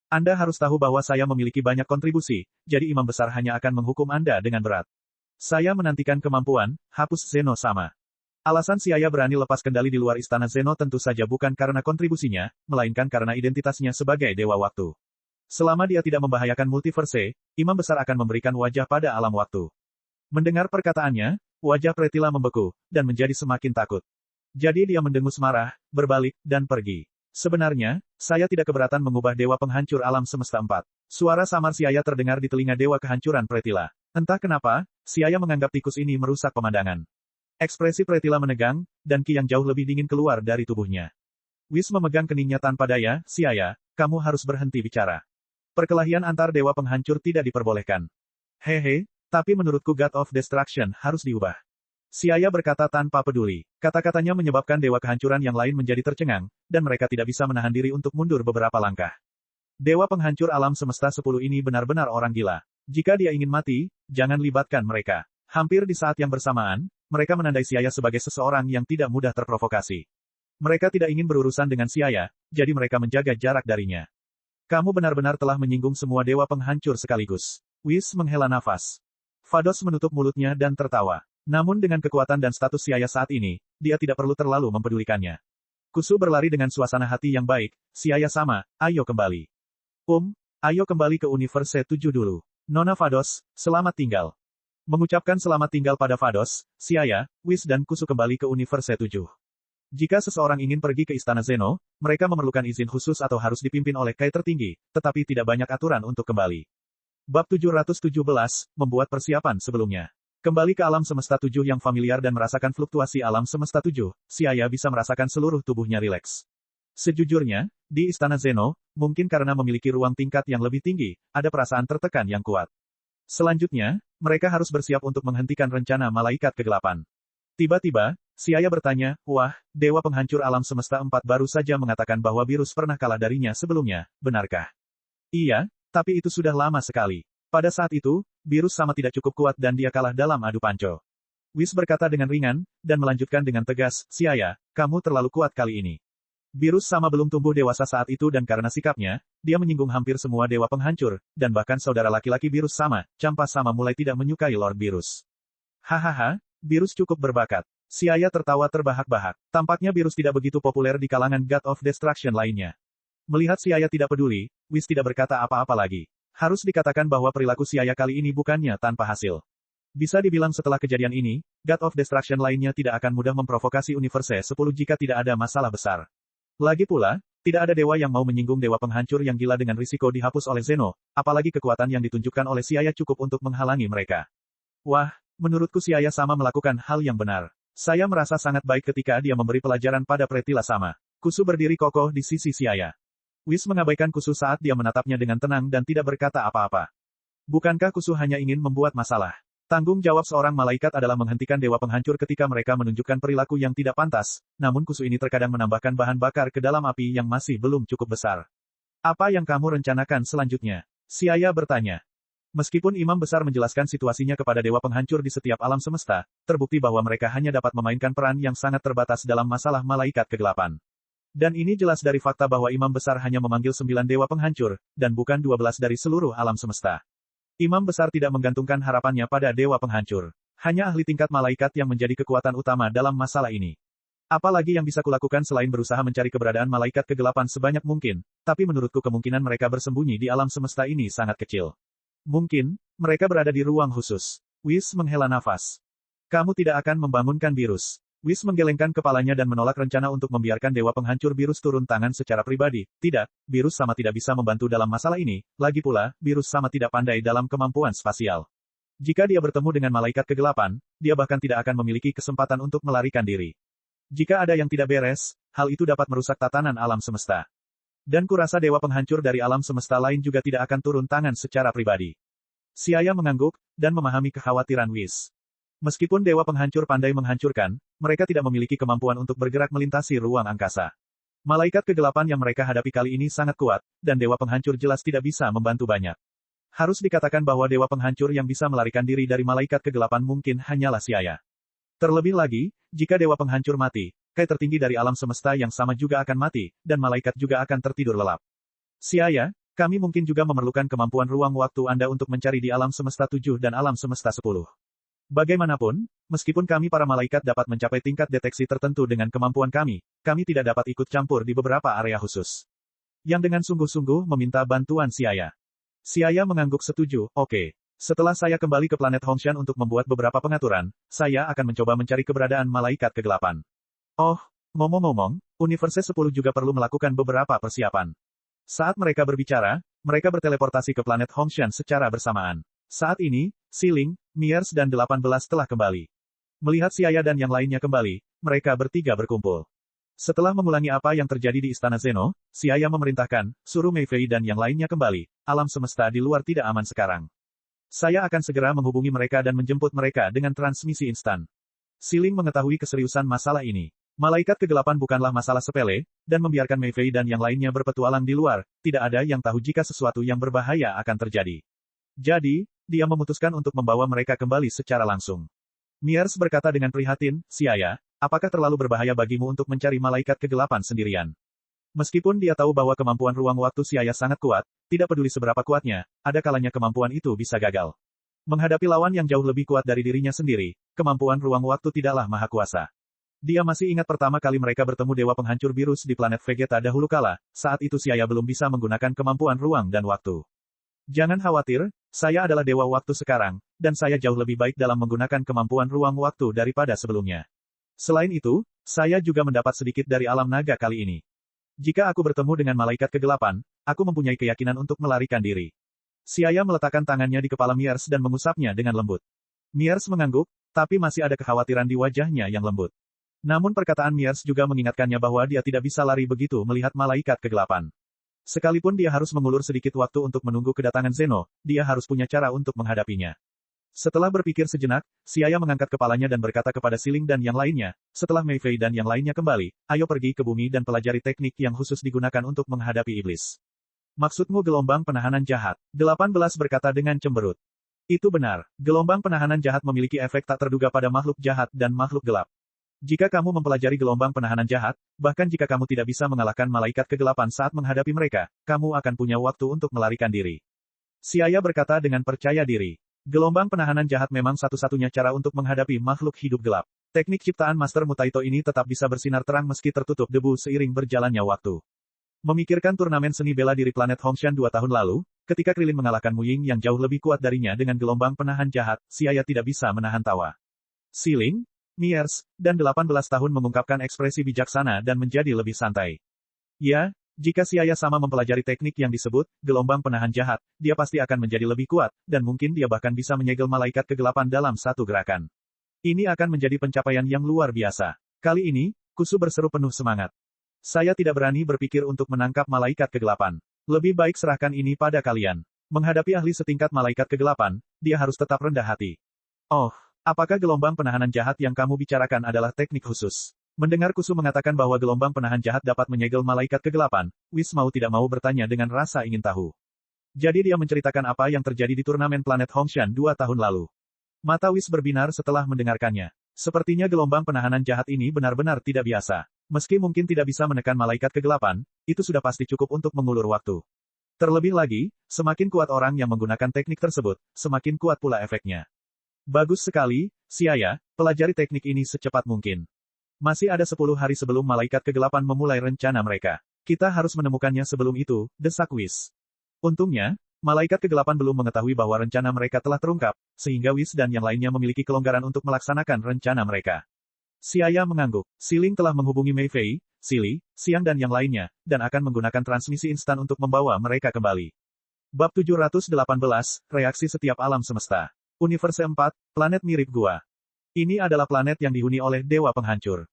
Anda harus tahu bahwa saya memiliki banyak kontribusi, jadi imam besar hanya akan menghukum Anda dengan berat. Saya menantikan kemampuan, hapus Zeno sama. Alasan Siaya berani lepas kendali di luar istana Zeno tentu saja bukan karena kontribusinya, melainkan karena identitasnya sebagai Dewa Waktu. Selama dia tidak membahayakan multiverse, imam besar akan memberikan wajah pada alam waktu. Mendengar perkataannya, wajah Pretila membeku, dan menjadi semakin takut. Jadi dia mendengus marah, berbalik, dan pergi. Sebenarnya, saya tidak keberatan mengubah Dewa Penghancur Alam Semesta 4. Suara samar Siaya terdengar di telinga Dewa Kehancuran Pretila. Entah kenapa, Siaya menganggap tikus ini merusak pemandangan. Ekspresi Pretila menegang, dan ki yang jauh lebih dingin keluar dari tubuhnya. Whis memegang keningnya tanpa daya, Siaya, kamu harus berhenti bicara. Perkelahian antar Dewa Penghancur tidak diperbolehkan. Hehe, tapi menurutku God of Destruction harus diubah. Siaya berkata tanpa peduli. Kata-katanya menyebabkan Dewa Kehancuran yang lain menjadi tercengang, dan mereka tidak bisa menahan diri untuk mundur beberapa langkah. Dewa Penghancur Alam Semesta 10 ini benar-benar orang gila. Jika dia ingin mati, jangan libatkan mereka. Hampir di saat yang bersamaan, mereka menandai Siaya sebagai seseorang yang tidak mudah terprovokasi. Mereka tidak ingin berurusan dengan Siaya, jadi mereka menjaga jarak darinya. Kamu benar-benar telah menyinggung semua Dewa Penghancur sekaligus. Whis menghela nafas. Vados menutup mulutnya dan tertawa. Namun dengan kekuatan dan status Siaya saat ini, dia tidak perlu terlalu mempedulikannya. Kusu berlari dengan suasana hati yang baik, Siaya sama, ayo kembali. Ayo kembali ke Universe 7 dulu. Nona Vados, selamat tinggal. Mengucapkan selamat tinggal pada Vados, Siaya, Whis dan Kusu kembali ke Universe 7. Jika seseorang ingin pergi ke Istana Zeno, mereka memerlukan izin khusus atau harus dipimpin oleh Kai tertinggi, tetapi tidak banyak aturan untuk kembali. Bab 717, membuat persiapan sebelumnya. Kembali ke alam semesta 7 yang familiar dan merasakan fluktuasi alam semesta 7, Siaya bisa merasakan seluruh tubuhnya rileks. Sejujurnya, di Istana Zeno, mungkin karena memiliki ruang tingkat yang lebih tinggi, ada perasaan tertekan yang kuat. Selanjutnya, mereka harus bersiap untuk menghentikan rencana malaikat kegelapan. Tiba-tiba, Siaya bertanya, wah, Dewa Penghancur Alam Semesta 4 baru saja mengatakan bahwa Virus pernah kalah darinya sebelumnya, benarkah? Iya, tapi itu sudah lama sekali. Pada saat itu, Virus sama tidak cukup kuat dan dia kalah dalam adu panco. Whis berkata dengan ringan, dan melanjutkan dengan tegas, Siaya, kamu terlalu kuat kali ini. Virus sama belum tumbuh dewasa saat itu dan karena sikapnya, dia menyinggung hampir semua Dewa Penghancur, dan bahkan saudara laki-laki Virus sama, Campa sama mulai tidak menyukai Lord Virus. Hahaha, Virus cukup berbakat. Siaya tertawa terbahak-bahak. Tampaknya Virus tidak begitu populer di kalangan God of Destruction lainnya. Melihat Siaya tidak peduli, Whis tidak berkata apa-apa lagi. Harus dikatakan bahwa perilaku Siaya kali ini bukannya tanpa hasil. Bisa dibilang setelah kejadian ini, God of Destruction lainnya tidak akan mudah memprovokasi Universe 10 jika tidak ada masalah besar. Lagi pula, tidak ada dewa yang mau menyinggung dewa penghancur yang gila dengan risiko dihapus oleh Zeno, apalagi kekuatan yang ditunjukkan oleh Siaya cukup untuk menghalangi mereka. Wah, menurutku Siaya sama melakukan hal yang benar. Saya merasa sangat baik ketika dia memberi pelajaran pada Pratila sama. Kusu berdiri kokoh di sisi Siaya. Whis mengabaikan Kusu saat dia menatapnya dengan tenang dan tidak berkata apa-apa. Bukankah Kusu hanya ingin membuat masalah? Tanggung jawab seorang malaikat adalah menghentikan dewa penghancur ketika mereka menunjukkan perilaku yang tidak pantas, namun Kusu ini terkadang menambahkan bahan bakar ke dalam api yang masih belum cukup besar. Apa yang kamu rencanakan selanjutnya? Siaya bertanya. Meskipun imam besar menjelaskan situasinya kepada dewa penghancur di setiap alam semesta, terbukti bahwa mereka hanya dapat memainkan peran yang sangat terbatas dalam masalah malaikat kegelapan. Dan ini jelas dari fakta bahwa imam besar hanya memanggil 9 dewa penghancur, dan bukan 12 dari seluruh alam semesta. Imam besar tidak menggantungkan harapannya pada dewa penghancur. Hanya ahli tingkat malaikat yang menjadi kekuatan utama dalam masalah ini. Apalagi yang bisa kulakukan selain berusaha mencari keberadaan malaikat kegelapan sebanyak mungkin, tapi menurutku kemungkinan mereka bersembunyi di alam semesta ini sangat kecil. Mungkin, mereka berada di ruang khusus. Whis menghela nafas. Kamu tidak akan membangunkan virus. Whis menggelengkan kepalanya dan menolak rencana untuk membiarkan dewa penghancur virus turun tangan secara pribadi. Tidak, virus sama tidak bisa membantu dalam masalah ini, lagi pula, virus sama tidak pandai dalam kemampuan spasial. Jika dia bertemu dengan malaikat kegelapan, dia bahkan tidak akan memiliki kesempatan untuk melarikan diri. Jika ada yang tidak beres, hal itu dapat merusak tatanan alam semesta. Dan kurasa dewa penghancur dari alam semesta lain juga tidak akan turun tangan secara pribadi. Siaya mengangguk, dan memahami kekhawatiran Whis. Meskipun dewa penghancur pandai menghancurkan, mereka tidak memiliki kemampuan untuk bergerak melintasi ruang angkasa. Malaikat kegelapan yang mereka hadapi kali ini sangat kuat, dan dewa penghancur jelas tidak bisa membantu banyak. Harus dikatakan bahwa dewa penghancur yang bisa melarikan diri dari malaikat kegelapan mungkin hanyalah Siaya. Terlebih lagi, jika dewa penghancur mati, Kai tertinggi dari alam semesta yang sama juga akan mati, dan malaikat juga akan tertidur lelap. Siaya, kami mungkin juga memerlukan kemampuan ruang waktu Anda untuk mencari di alam semesta 7 dan alam semesta 10. Bagaimanapun, meskipun kami para malaikat dapat mencapai tingkat deteksi tertentu dengan kemampuan kami tidak dapat ikut campur di beberapa area khusus. Yang dengan sungguh-sungguh meminta bantuan Siaya. Siaya mengangguk setuju, oke. Setelah saya kembali ke planet Hongshan untuk membuat beberapa pengaturan, saya akan mencoba mencari keberadaan malaikat kegelapan. Oh, ngomong-ngomong, Universe 10 juga perlu melakukan beberapa persiapan. Saat mereka berbicara, mereka berteleportasi ke planet Hongshan secara bersamaan. Saat ini, Siling, Miers dan 18 telah kembali. Melihat Siaya dan yang lainnya kembali, mereka bertiga berkumpul. Setelah mengulangi apa yang terjadi di Istana Zeno, Siaya memerintahkan, suruh Mei Fei dan yang lainnya kembali. Alam semesta di luar tidak aman sekarang. Saya akan segera menghubungi mereka dan menjemput mereka dengan transmisi instan. Siling mengetahui keseriusan masalah ini. Malaikat kegelapan bukanlah masalah sepele, dan membiarkan Mei Fei dan yang lainnya berpetualang di luar, tidak ada yang tahu jika sesuatu yang berbahaya akan terjadi. Jadi, dia memutuskan untuk membawa mereka kembali secara langsung. Miers berkata dengan prihatin, Siaya, apakah terlalu berbahaya bagimu untuk mencari malaikat kegelapan sendirian? Meskipun dia tahu bahwa kemampuan ruang waktu Siaya sangat kuat, tidak peduli seberapa kuatnya, ada kalanya kemampuan itu bisa gagal. Menghadapi lawan yang jauh lebih kuat dari dirinya sendiri, kemampuan ruang waktu tidaklah maha kuasa. Dia masih ingat pertama kali mereka bertemu dewa penghancur virus di planet Vegeta dahulu kala, saat itu Siaya belum bisa menggunakan kemampuan ruang dan waktu. Jangan khawatir, saya adalah dewa waktu sekarang, dan saya jauh lebih baik dalam menggunakan kemampuan ruang waktu daripada sebelumnya. Selain itu, saya juga mendapat sedikit dari alam naga kali ini. Jika aku bertemu dengan malaikat kegelapan, aku mempunyai keyakinan untuk melarikan diri. Siaya meletakkan tangannya di kepala Miers dan mengusapnya dengan lembut. Miers mengangguk, tapi masih ada kekhawatiran di wajahnya yang lembut. Namun perkataan Miers juga mengingatkannya bahwa dia tidak bisa lari begitu melihat malaikat kegelapan. Sekalipun dia harus mengulur sedikit waktu untuk menunggu kedatangan Zeno, dia harus punya cara untuk menghadapinya. Setelah berpikir sejenak, Siaya mengangkat kepalanya dan berkata kepada Siling dan yang lainnya, setelah Mei Fei dan yang lainnya kembali, ayo pergi ke bumi dan pelajari teknik yang khusus digunakan untuk menghadapi iblis. Maksudmu gelombang penahanan jahat? 18 berkata dengan cemberut. Itu benar, gelombang penahanan jahat memiliki efek tak terduga pada makhluk jahat dan makhluk gelap. Jika kamu mempelajari gelombang penahanan jahat, bahkan jika kamu tidak bisa mengalahkan malaikat kegelapan saat menghadapi mereka, kamu akan punya waktu untuk melarikan diri. Siaya berkata dengan percaya diri. Gelombang penahanan jahat memang satu-satunya cara untuk menghadapi makhluk hidup gelap. Teknik ciptaan Master Mutaito ini tetap bisa bersinar terang meski tertutup debu seiring berjalannya waktu. Memikirkan turnamen seni bela diri planet Hongshan 2 tahun lalu, ketika Krilin mengalahkan Mu Ying yang jauh lebih kuat darinya dengan gelombang penahan jahat, Siaya tidak bisa menahan tawa. Siling, Miers, dan 18 tahun mengungkapkan ekspresi bijaksana dan menjadi lebih santai. Ya, jika Siaya sama mempelajari teknik yang disebut gelombang penahan jahat, dia pasti akan menjadi lebih kuat, dan mungkin dia bahkan bisa menyegel malaikat kegelapan dalam satu gerakan. Ini akan menjadi pencapaian yang luar biasa. Kali ini, Kusu berseru penuh semangat. Saya tidak berani berpikir untuk menangkap malaikat kegelapan. Lebih baik serahkan ini pada kalian. Menghadapi ahli setingkat malaikat kegelapan, dia harus tetap rendah hati. Oh, apakah gelombang penahanan jahat yang kamu bicarakan adalah teknik khusus? Mendengar Kusu mengatakan bahwa gelombang penahan jahat dapat menyegel malaikat kegelapan, Whis mau tidak mau bertanya dengan rasa ingin tahu. Jadi dia menceritakan apa yang terjadi di turnamen planet Hongshan 2 tahun lalu. Mata Whis berbinar setelah mendengarkannya. Sepertinya gelombang penahanan jahat ini benar-benar tidak biasa. Meski mungkin tidak bisa menekan malaikat kegelapan, itu sudah pasti cukup untuk mengulur waktu. Terlebih lagi, semakin kuat orang yang menggunakan teknik tersebut, semakin kuat pula efeknya. Bagus sekali, Siaya, pelajari teknik ini secepat mungkin. Masih ada 10 hari sebelum malaikat kegelapan memulai rencana mereka. Kita harus menemukannya sebelum itu, desak Whis. Untungnya, malaikat kegelapan belum mengetahui bahwa rencana mereka telah terungkap, sehingga Whis dan yang lainnya memiliki kelonggaran untuk melaksanakan rencana mereka. Siaya mengangguk. Siling telah menghubungi Mei Fei, Sili, Xiang dan yang lainnya, dan akan menggunakan transmisi instan untuk membawa mereka kembali. Bab 718, Reaksi Setiap Alam Semesta. Universe 4, Planet Mirip Gua. Ini adalah planet yang dihuni oleh Dewa Penghancur.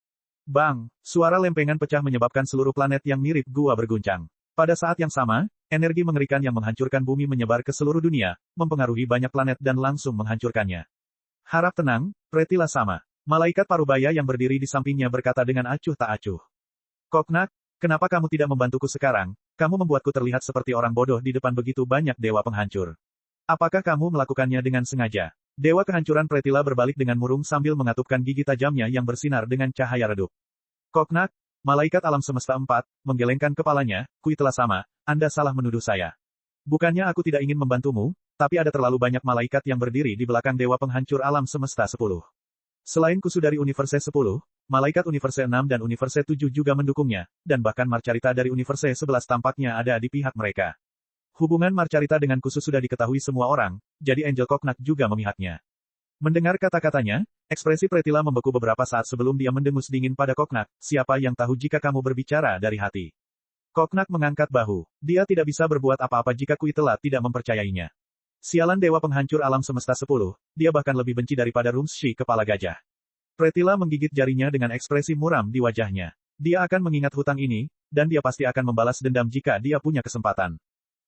Bang! Suara lempengan pecah menyebabkan seluruh planet yang mirip gua berguncang. Pada saat yang sama, energi mengerikan yang menghancurkan bumi menyebar ke seluruh dunia, mempengaruhi banyak planet dan langsung menghancurkannya. Harap tenang, Pretila sama. Malaikat Parubaya yang berdiri di sampingnya berkata dengan acuh tak acuh. Koknak, kenapa kamu tidak membantuku sekarang? Kamu membuatku terlihat seperti orang bodoh di depan begitu banyak dewa penghancur. Apakah kamu melakukannya dengan sengaja? Dewa kehancuran Pretila berbalik dengan murung sambil mengatupkan gigi tajamnya yang bersinar dengan cahaya redup. Koknak, malaikat alam semesta 4, menggelengkan kepalanya, Kui telah sama, Anda salah menuduh saya. Bukannya aku tidak ingin membantumu, tapi ada terlalu banyak malaikat yang berdiri di belakang dewa penghancur alam semesta 10. Selain Kusu dari Universe 10, malaikat Universe 6 dan Universe 7 juga mendukungnya, dan bahkan Marcarita dari Universe 11 tampaknya ada di pihak mereka. Hubungan Marcarita dengan Kusu sudah diketahui semua orang, jadi Angel Koknak juga memihaknya. Mendengar kata-katanya, ekspresi Pretila membeku beberapa saat sebelum dia mendengus dingin pada Koknak, siapa yang tahu jika kamu berbicara dari hati. Koknak mengangkat bahu. Dia tidak bisa berbuat apa-apa jika Kui telah tidak mempercayainya. Sialan dewa penghancur alam semesta 10, dia bahkan lebih benci daripada Rumshi kepala gajah. Pretila menggigit jarinya dengan ekspresi muram di wajahnya. Dia akan mengingat hutang ini, dan dia pasti akan membalas dendam jika dia punya kesempatan.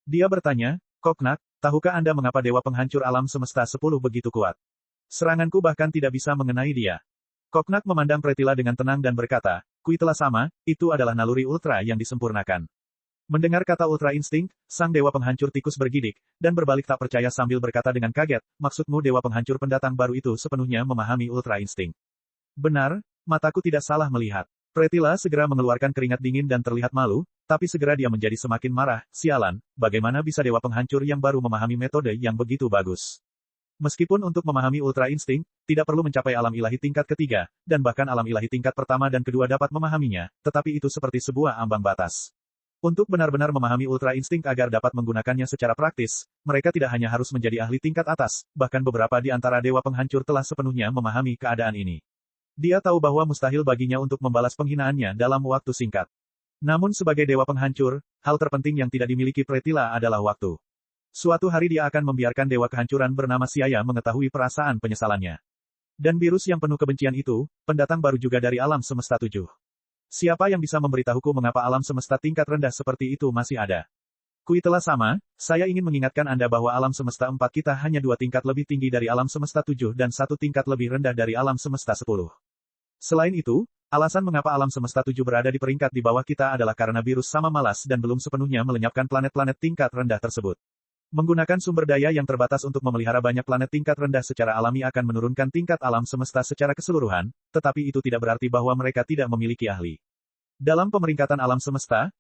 Dia bertanya, Koknak, tahukah Anda mengapa dewa penghancur alam semesta 10 begitu kuat? Seranganku bahkan tidak bisa mengenai dia. Koknak memandang Pretila dengan tenang dan berkata, Kui telah sama, itu adalah naluri ultra yang disempurnakan. Mendengar kata ultra insting, sang dewa penghancur tikus bergidik, dan berbalik tak percaya sambil berkata dengan kaget, maksudmu dewa penghancur pendatang baru itu sepenuhnya memahami ultra insting. Benar, mataku tidak salah melihat. Pretila segera mengeluarkan keringat dingin dan terlihat malu, tapi segera dia menjadi semakin marah, sialan, bagaimana bisa dewa penghancur yang baru memahami metode yang begitu bagus. Meskipun untuk memahami ultra insting, tidak perlu mencapai alam ilahi tingkat ketiga, dan bahkan alam ilahi tingkat pertama dan kedua dapat memahaminya, tetapi itu seperti sebuah ambang batas. Untuk benar-benar memahami ultra insting agar dapat menggunakannya secara praktis, mereka tidak hanya harus menjadi ahli tingkat atas, bahkan beberapa di antara dewa penghancur telah sepenuhnya memahami keadaan ini. Dia tahu bahwa mustahil baginya untuk membalas penghinaannya dalam waktu singkat. Namun sebagai dewa penghancur, hal terpenting yang tidak dimiliki Pretila adalah waktu. Suatu hari dia akan membiarkan dewa kehancuran bernama Siaya mengetahui perasaan penyesalannya. Dan virus yang penuh kebencian itu, pendatang baru juga dari alam semesta 7. Siapa yang bisa memberitahuku mengapa alam semesta tingkat rendah seperti itu masih ada? Kui telah sama, saya ingin mengingatkan Anda bahwa alam semesta 4 kita hanya 2 tingkat lebih tinggi dari alam semesta 7 dan 1 tingkat lebih rendah dari alam semesta 10. Selain itu, alasan mengapa alam semesta 7 berada di peringkat di bawah kita adalah karena virus sama malas dan belum sepenuhnya melenyapkan planet-planet tingkat rendah tersebut. Menggunakan sumber daya yang terbatas untuk memelihara banyak planet tingkat rendah secara alami akan menurunkan tingkat alam semesta secara keseluruhan, tetapi itu tidak berarti bahwa mereka tidak memiliki ahli. Dalam pemeringkatan alam semesta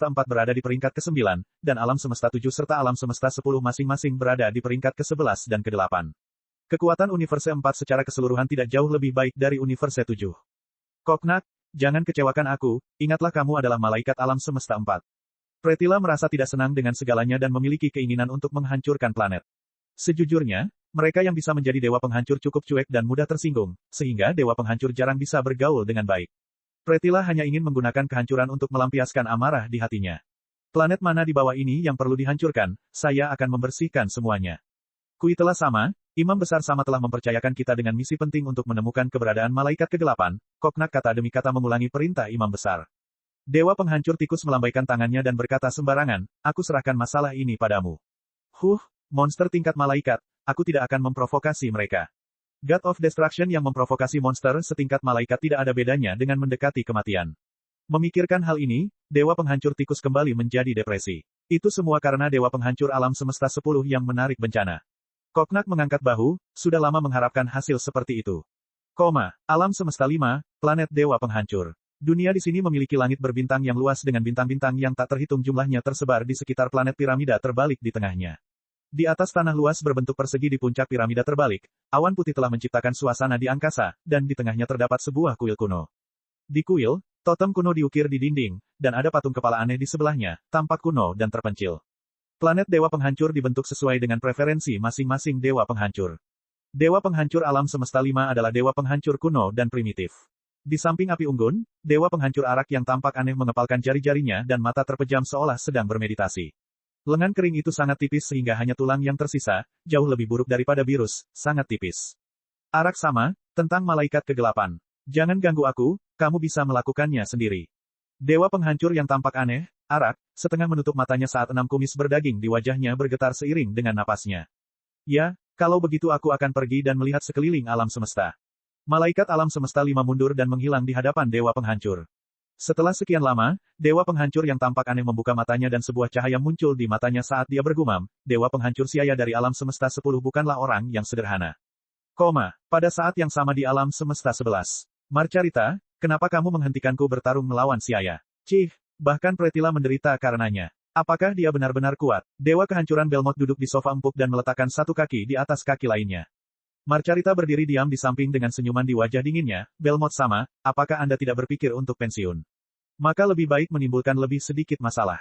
4 berada di peringkat ke-9, dan alam semesta 7 serta alam semesta 10 masing-masing berada di peringkat ke-11 dan ke-8. Kekuatan Universe 4 secara keseluruhan tidak jauh lebih baik dari Universe 7. Koknak, jangan kecewakan aku, ingatlah kamu adalah malaikat alam semesta 4. Pratila merasa tidak senang dengan segalanya dan memiliki keinginan untuk menghancurkan planet. Sejujurnya, mereka yang bisa menjadi dewa penghancur cukup cuek dan mudah tersinggung, sehingga dewa penghancur jarang bisa bergaul dengan baik. Pratila hanya ingin menggunakan kehancuran untuk melampiaskan amarah di hatinya. Planet mana di bawah ini yang perlu dihancurkan, saya akan membersihkan semuanya. Kui telah sama, Imam Besar sama telah mempercayakan kita dengan misi penting untuk menemukan keberadaan malaikat kegelapan, Koknak kata demi kata mengulangi perintah Imam Besar. Dewa penghancur tikus melambaikan tangannya dan berkata sembarangan, aku serahkan masalah ini padamu. Monster tingkat malaikat, aku tidak akan memprovokasi mereka. God of Destruction yang memprovokasi monster setingkat malaikat tidak ada bedanya dengan mendekati kematian. Memikirkan hal ini, Dewa Penghancur Tikus kembali menjadi depresi. Itu semua karena Dewa Penghancur Alam Semesta 10 yang menarik bencana. Koknak mengangkat bahu, sudah lama mengharapkan hasil seperti itu. Alam Semesta 5, planet Dewa Penghancur. Dunia di sini memiliki langit berbintang yang luas dengan bintang-bintang yang tak terhitung jumlahnya tersebar di sekitar planet piramida terbalik di tengahnya. Di atas tanah luas berbentuk persegi di puncak piramida terbalik, awan putih telah menciptakan suasana di angkasa, dan di tengahnya terdapat sebuah kuil kuno. Di kuil, totem kuno diukir di dinding, dan ada patung kepala aneh di sebelahnya, tampak kuno dan terpencil. Planet Dewa Penghancur dibentuk sesuai dengan preferensi masing-masing Dewa Penghancur. Dewa Penghancur Alam Semesta 5 adalah Dewa Penghancur kuno dan primitif. Di samping api unggun, Dewa Penghancur Arak yang tampak aneh mengepalkan jari-jarinya dan mata terpejam seolah sedang bermeditasi. Lengan kering itu sangat tipis sehingga hanya tulang yang tersisa, jauh lebih buruk daripada virus, sangat tipis. Arak sama, tentang malaikat kegelapan. Jangan ganggu aku, kamu bisa melakukannya sendiri. Dewa Penghancur yang tampak aneh, Arak, setengah menutup matanya saat 6 kumis berdaging di wajahnya bergetar seiring dengan napasnya. Ya, kalau begitu aku akan pergi dan melihat sekeliling alam semesta. Malaikat alam semesta 5 mundur dan menghilang di hadapan Dewa Penghancur. Setelah sekian lama, Dewa Penghancur yang tampak aneh membuka matanya dan sebuah cahaya muncul di matanya saat dia bergumam, Dewa Penghancur Siaya dari alam semesta 10 bukanlah orang yang sederhana. Pada saat yang sama di alam semesta 11. Marcarita, kenapa kamu menghentikanku bertarung melawan Siaya? Bahkan Pratila menderita karenanya. Apakah dia benar-benar kuat? Dewa kehancuran Belmont duduk di sofa empuk dan meletakkan satu kaki di atas kaki lainnya. Marcarita berdiri diam di samping dengan senyuman di wajah dinginnya, Belmont sama, apakah Anda tidak berpikir untuk pensiun? Maka lebih baik menimbulkan lebih sedikit masalah.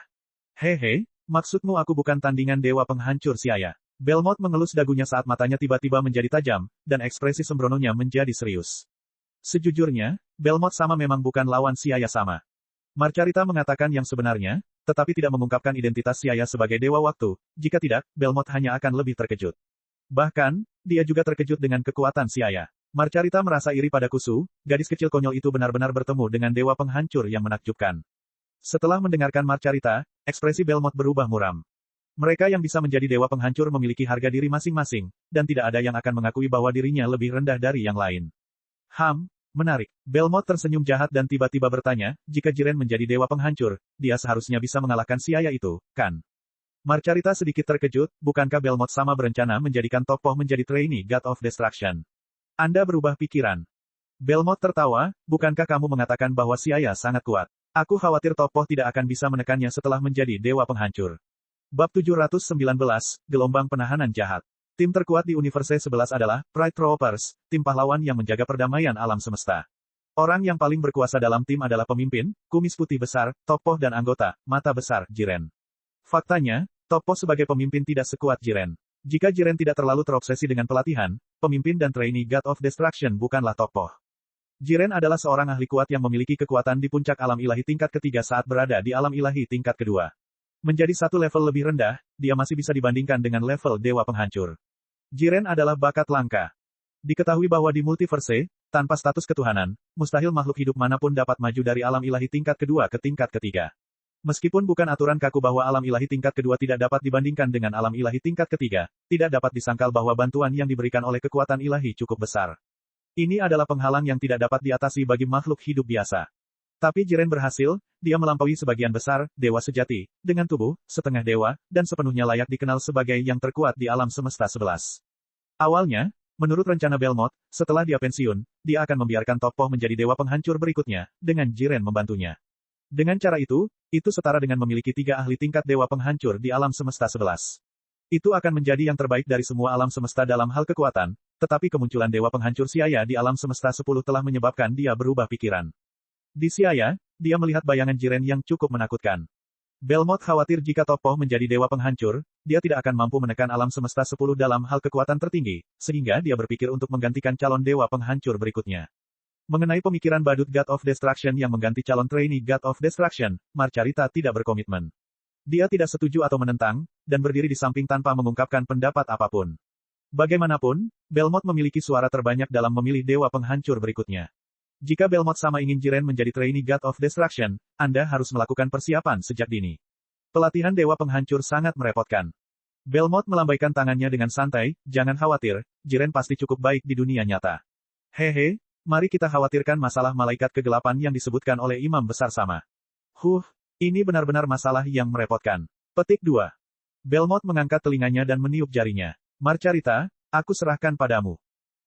Hehe, maksudmu aku bukan tandingan Dewa Penghancur Siaya. Belmont mengelus dagunya saat matanya tiba-tiba menjadi tajam, dan ekspresi sembrononya menjadi serius. Sejujurnya, Belmont sama memang bukan lawan Siaya sama. Marcarita mengatakan yang sebenarnya, tetapi tidak mengungkapkan identitas Siaya sebagai Dewa Waktu, jika tidak, Belmont hanya akan lebih terkejut. Bahkan, dia juga terkejut dengan kekuatan Siaya. Marcarita merasa iri pada Kusu, gadis kecil konyol itu benar-benar bertemu dengan Dewa Penghancur yang menakjubkan. Setelah mendengarkan Marcarita, ekspresi Belmont berubah muram. Mereka yang bisa menjadi Dewa Penghancur memiliki harga diri masing-masing, dan tidak ada yang akan mengakui bahwa dirinya lebih rendah dari yang lain. Menarik. Belmont tersenyum jahat dan tiba-tiba bertanya, jika Jiren menjadi Dewa Penghancur, dia seharusnya bisa mengalahkan Siaya itu, kan? Marcarita sedikit terkejut, bukankah Belmont sama berencana menjadikan tokoh menjadi trainee God of Destruction? Anda berubah pikiran. Belmont tertawa, bukankah kamu mengatakan bahwa Siaya sangat kuat? Aku khawatir tokoh tidak akan bisa menekannya setelah menjadi Dewa Penghancur. Bab 719, Gelombang Penahanan Jahat. Tim terkuat di Universe 11 adalah Pride Troopers, tim pahlawan yang menjaga perdamaian alam semesta. Orang yang paling berkuasa dalam tim adalah pemimpin, kumis putih besar, tokoh dan anggota, mata besar, Jiren. Faktanya, tokoh sebagai pemimpin tidak sekuat Jiren. Jika Jiren tidak terlalu terobsesi dengan pelatihan, pemimpin dan trainee God of Destruction bukanlah tokoh. Jiren adalah seorang ahli kuat yang memiliki kekuatan di puncak alam ilahi tingkat ketiga saat berada di alam ilahi tingkat kedua. Menjadi satu level lebih rendah, dia masih bisa dibandingkan dengan level Dewa Penghancur. Jiren adalah bakat langka. Diketahui bahwa di multiverse, tanpa status ketuhanan, mustahil makhluk hidup manapun dapat maju dari alam ilahi tingkat kedua ke tingkat ketiga. Meskipun bukan aturan kaku bahwa alam ilahi tingkat kedua tidak dapat dibandingkan dengan alam ilahi tingkat ketiga, tidak dapat disangkal bahwa bantuan yang diberikan oleh kekuatan ilahi cukup besar. Ini adalah penghalang yang tidak dapat diatasi bagi makhluk hidup biasa. Tapi Jiren berhasil, dia melampaui sebagian besar, dewa sejati, dengan tubuh, setengah dewa, dan sepenuhnya layak dikenal sebagai yang terkuat di alam semesta 11. Awalnya, menurut rencana Belmont, setelah dia pensiun, dia akan membiarkan tokoh menjadi Dewa Penghancur berikutnya, dengan Jiren membantunya. Dengan cara itu setara dengan memiliki 3 ahli tingkat Dewa Penghancur di alam semesta 11. Itu akan menjadi yang terbaik dari semua alam semesta dalam hal kekuatan, tetapi kemunculan Dewa Penghancur Siaya di alam semesta 10 telah menyebabkan dia berubah pikiran. Di Siaya, dia melihat bayangan Jiren yang cukup menakutkan. Belmont khawatir jika tokoh menjadi dewa penghancur, dia tidak akan mampu menekan alam semesta 10 dalam hal kekuatan tertinggi, sehingga dia berpikir untuk menggantikan calon dewa penghancur berikutnya. Mengenai pemikiran badut God of Destruction yang mengganti calon trainee God of Destruction, Marcarita tidak berkomitmen. Dia tidak setuju atau menentang, dan berdiri di samping tanpa mengungkapkan pendapat apapun. Bagaimanapun, Belmont memiliki suara terbanyak dalam memilih dewa penghancur berikutnya. Jika Belmont sama ingin Jiren menjadi trainee God of Destruction, Anda harus melakukan persiapan sejak dini. Pelatihan dewa penghancur sangat merepotkan. Belmont melambaikan tangannya dengan santai, jangan khawatir, Jiren pasti cukup baik di dunia nyata. Hehe, mari kita khawatirkan masalah malaikat kegelapan yang disebutkan oleh imam besar sama. Ini benar-benar masalah yang merepotkan. Petik 2. Belmont mengangkat telinganya dan meniup jarinya. Marcarita, aku serahkan padamu.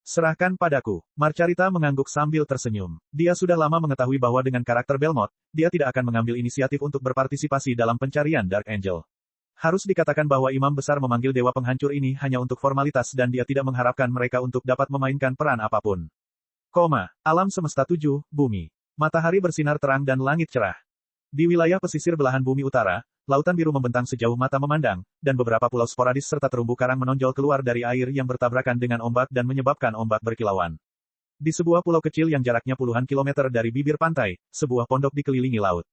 Serahkan padaku. Marcarita mengangguk sambil tersenyum. Dia sudah lama mengetahui bahwa dengan karakter Belmont, dia tidak akan mengambil inisiatif untuk berpartisipasi dalam pencarian Dark Angel. Harus dikatakan bahwa imam besar memanggil dewa penghancur ini hanya untuk formalitas dan dia tidak mengharapkan mereka untuk dapat memainkan peran apapun. Alam semesta 7, bumi. Matahari bersinar terang dan langit cerah. Di wilayah pesisir belahan bumi utara, lautan biru membentang sejauh mata memandang, dan beberapa pulau sporadis serta terumbu karang menonjol keluar dari air yang bertabrakan dengan ombak dan menyebabkan ombak berkilauan. Di sebuah pulau kecil yang jaraknya puluhan kilometer dari bibir pantai, sebuah pondok dikelilingi laut.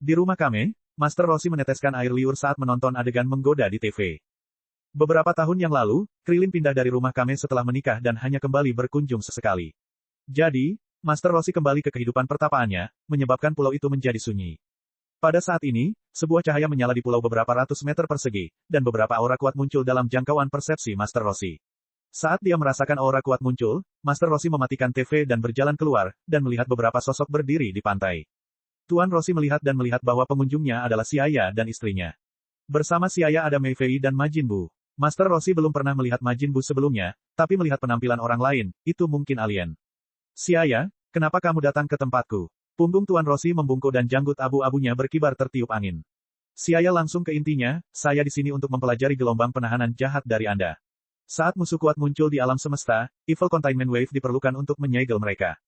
Di rumah Kame, Master Rossi meneteskan air liur saat menonton adegan menggoda di TV. Beberapa tahun yang lalu, Krilin pindah dari rumah Kame setelah menikah dan hanya kembali berkunjung sesekali. Jadi, Master Rossi kembali ke kehidupan pertapaannya, menyebabkan pulau itu menjadi sunyi. Pada saat ini, sebuah cahaya menyala di pulau beberapa ratus meter persegi, dan beberapa aura kuat muncul dalam jangkauan persepsi Master Rossi. Saat dia merasakan aura kuat muncul, Master Rossi mematikan TV dan berjalan keluar, dan melihat beberapa sosok berdiri di pantai. Tuan Rossi melihat bahwa pengunjungnya adalah Xiaya dan istrinya. Bersama Xiaya ada Mei Fei dan Majin Buu. Master Rossi belum pernah melihat Majin Buu sebelumnya, tapi melihat penampilan orang lain, itu mungkin alien. Xiaya, kenapa kamu datang ke tempatku? Punggung Tuan Rossi membungkuk dan janggut abu-abunya berkibar tertiup angin. Xiaya langsung ke intinya, saya di sini untuk mempelajari gelombang penahanan jahat dari Anda. Saat musuh kuat muncul di alam semesta, Evil Containment Wave diperlukan untuk menyegel mereka.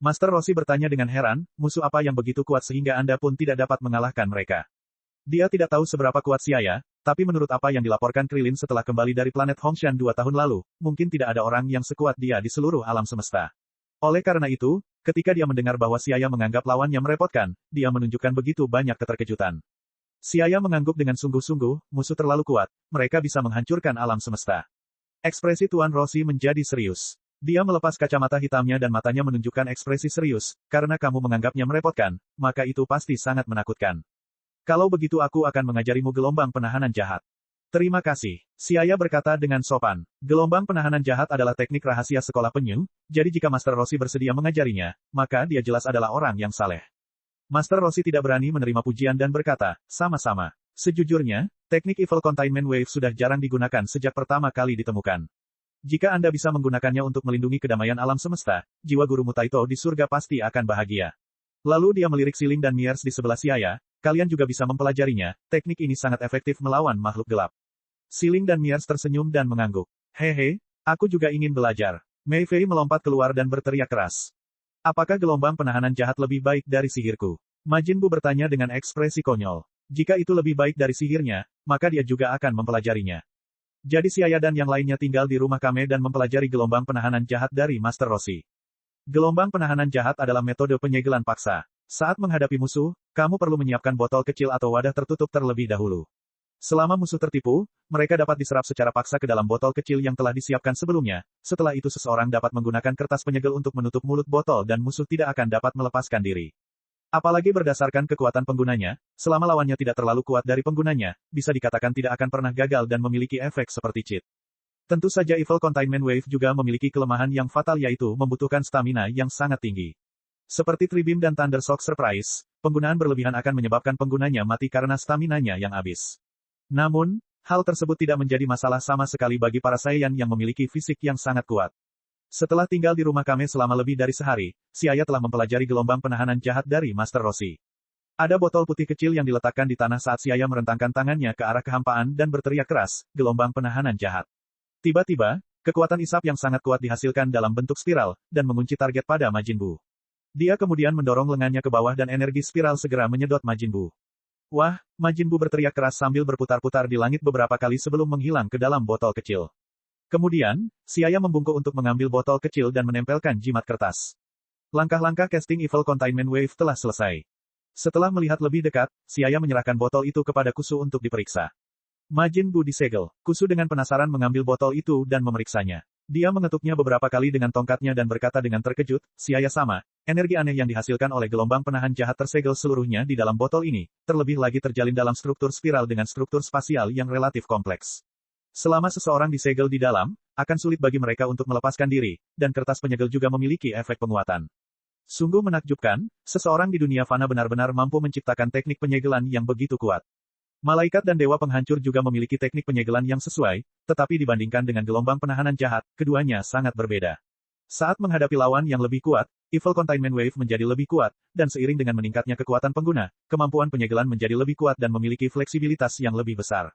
Master Rossi bertanya dengan heran, musuh apa yang begitu kuat sehingga Anda pun tidak dapat mengalahkan mereka. Dia tidak tahu seberapa kuat Xiaya, tapi menurut apa yang dilaporkan Krilin setelah kembali dari planet Hongshan 2 tahun lalu, mungkin tidak ada orang yang sekuat dia di seluruh alam semesta. Oleh karena itu, ketika dia mendengar bahwa Xiaya menganggap lawannya merepotkan, dia menunjukkan begitu banyak keterkejutan. Xiaya mengangguk dengan sungguh-sungguh, musuh terlalu kuat, mereka bisa menghancurkan alam semesta. Ekspresi Tuan Rossi menjadi serius. Dia melepas kacamata hitamnya dan matanya menunjukkan ekspresi serius, karena kamu menganggapnya merepotkan, maka itu pasti sangat menakutkan. Kalau begitu aku akan mengajarimu gelombang penahanan jahat. Terima kasih. Xiaya berkata dengan sopan. Gelombang penahanan jahat adalah teknik rahasia sekolah penyu, jadi jika Master Rossi bersedia mengajarinya, maka dia jelas adalah orang yang saleh. Master Rossi tidak berani menerima pujian dan berkata, sama-sama. Sejujurnya, teknik Evil Containment Wave sudah jarang digunakan sejak pertama kali ditemukan. Jika Anda bisa menggunakannya untuk melindungi kedamaian alam semesta, jiwa guru Mutaito di surga pasti akan bahagia. Lalu dia melirik Siling dan Miers di sebelah Xiaya, kalian juga bisa mempelajarinya, teknik ini sangat efektif melawan makhluk gelap. Siling dan Miers tersenyum dan mengangguk. Hehe, aku juga ingin belajar. Mei Fei melompat keluar dan berteriak keras. Apakah gelombang penahanan jahat lebih baik dari sihirku? Majin Buu bertanya dengan ekspresi konyol. Jika itu lebih baik dari sihirnya, maka dia juga akan mempelajarinya. Jadi Xiaya dan yang lainnya tinggal di rumah Kame dan mempelajari gelombang penahanan jahat dari Master Rossi. Gelombang penahanan jahat adalah metode penyegelan paksa. Saat menghadapi musuh, kamu perlu menyiapkan botol kecil atau wadah tertutup terlebih dahulu. Selama musuh tertipu, mereka dapat diserap secara paksa ke dalam botol kecil yang telah disiapkan sebelumnya. Setelah itu seseorang dapat menggunakan kertas penyegel untuk menutup mulut botol dan musuh tidak akan dapat melepaskan diri. Apalagi berdasarkan kekuatan penggunanya, selama lawannya tidak terlalu kuat dari penggunanya, bisa dikatakan tidak akan pernah gagal dan memiliki efek seperti cheat. Tentu saja Evil Containment Wave juga memiliki kelemahan yang fatal yaitu membutuhkan stamina yang sangat tinggi. Seperti Tribeam dan Thunder Shock Surprise, penggunaan berlebihan akan menyebabkan penggunanya mati karena staminanya yang habis. Namun, hal tersebut tidak menjadi masalah sama sekali bagi para Saiyan yang memiliki fisik yang sangat kuat. Setelah tinggal di rumah Kame selama lebih dari sehari, Xiaya telah mempelajari gelombang penahanan jahat dari Master Rossi. Ada botol putih kecil yang diletakkan di tanah saat Xiaya merentangkan tangannya ke arah kehampaan dan berteriak keras, gelombang penahanan jahat. Tiba-tiba, kekuatan isap yang sangat kuat dihasilkan dalam bentuk spiral, dan mengunci target pada Majin Buu. Dia kemudian mendorong lengannya ke bawah dan energi spiral segera menyedot Majin Buu. Wah, Majin Buu berteriak keras sambil berputar-putar di langit beberapa kali sebelum menghilang ke dalam botol kecil. Kemudian, Siaya membungkuk untuk mengambil botol kecil dan menempelkan jimat kertas. Langkah-langkah casting Evil Containment Wave telah selesai. Setelah melihat lebih dekat, Siaya menyerahkan botol itu kepada Kusu untuk diperiksa. Majin Buu disegel. Kusu dengan penasaran mengambil botol itu dan memeriksanya. Dia mengetuknya beberapa kali dengan tongkatnya dan berkata dengan terkejut, Siaya sama, energi aneh yang dihasilkan oleh gelombang penahan jahat tersegel seluruhnya di dalam botol ini, terlebih lagi terjalin dalam struktur spiral dengan struktur spasial yang relatif kompleks. Selama seseorang disegel di dalam, akan sulit bagi mereka untuk melepaskan diri, dan kertas penyegel juga memiliki efek penguatan. Sungguh menakjubkan, seseorang di dunia fana benar-benar mampu menciptakan teknik penyegelan yang begitu kuat. Malaikat dan dewa penghancur juga memiliki teknik penyegelan yang sesuai, tetapi dibandingkan dengan gelombang penahanan jahat, keduanya sangat berbeda. Saat menghadapi lawan yang lebih kuat, Evil Containment Wave menjadi lebih kuat, dan seiring dengan meningkatnya kekuatan pengguna, kemampuan penyegelan menjadi lebih kuat dan memiliki fleksibilitas yang lebih besar.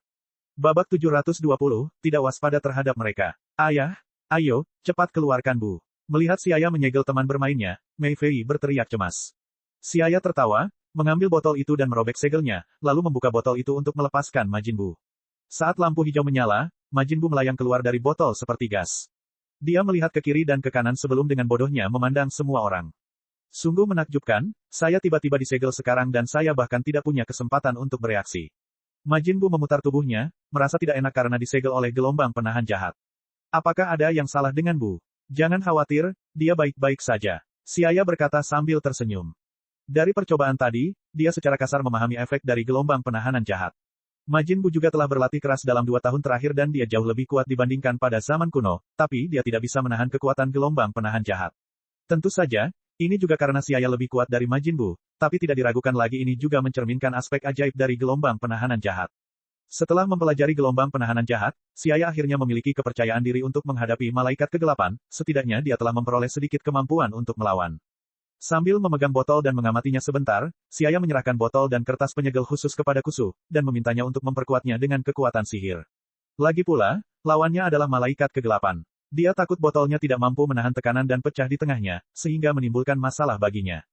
Babak 720, tidak waspada terhadap mereka. Ayah, ayo, cepat keluarkan Buu. Melihat Siaya menyegel teman bermainnya, Mei Fei berteriak cemas. Siaya tertawa, mengambil botol itu dan merobek segelnya, lalu membuka botol itu untuk melepaskan Majin Buu. Saat lampu hijau menyala, Majin Buu melayang keluar dari botol seperti gas. Dia melihat ke kiri dan ke kanan sebelum dengan bodohnya memandang semua orang. Sungguh menakjubkan, saya tiba-tiba disegel sekarang dan saya bahkan tidak punya kesempatan untuk bereaksi. Majin Buu memutar tubuhnya, merasa tidak enak karena disegel oleh gelombang penahan jahat. Apakah ada yang salah dengan Buu? Jangan khawatir, dia baik-baik saja. Siaya berkata sambil tersenyum. Dari percobaan tadi, dia secara kasar memahami efek dari gelombang penahanan jahat. Majin Buu juga telah berlatih keras dalam 2 tahun terakhir dan dia jauh lebih kuat dibandingkan pada zaman kuno, tapi dia tidak bisa menahan kekuatan gelombang penahan jahat. Tentu saja, ini juga karena Siaya lebih kuat dari Majin Buu, tapi tidak diragukan lagi ini juga mencerminkan aspek ajaib dari gelombang penahanan jahat. Setelah mempelajari gelombang penahanan jahat, Siaya akhirnya memiliki kepercayaan diri untuk menghadapi malaikat kegelapan, setidaknya dia telah memperoleh sedikit kemampuan untuk melawan. Sambil memegang botol dan mengamatinya sebentar, Siaya menyerahkan botol dan kertas penyegel khusus kepada Kusu, dan memintanya untuk memperkuatnya dengan kekuatan sihir. Lagi pula, lawannya adalah malaikat kegelapan. Dia takut botolnya tidak mampu menahan tekanan dan pecah di tengahnya, sehingga menimbulkan masalah baginya.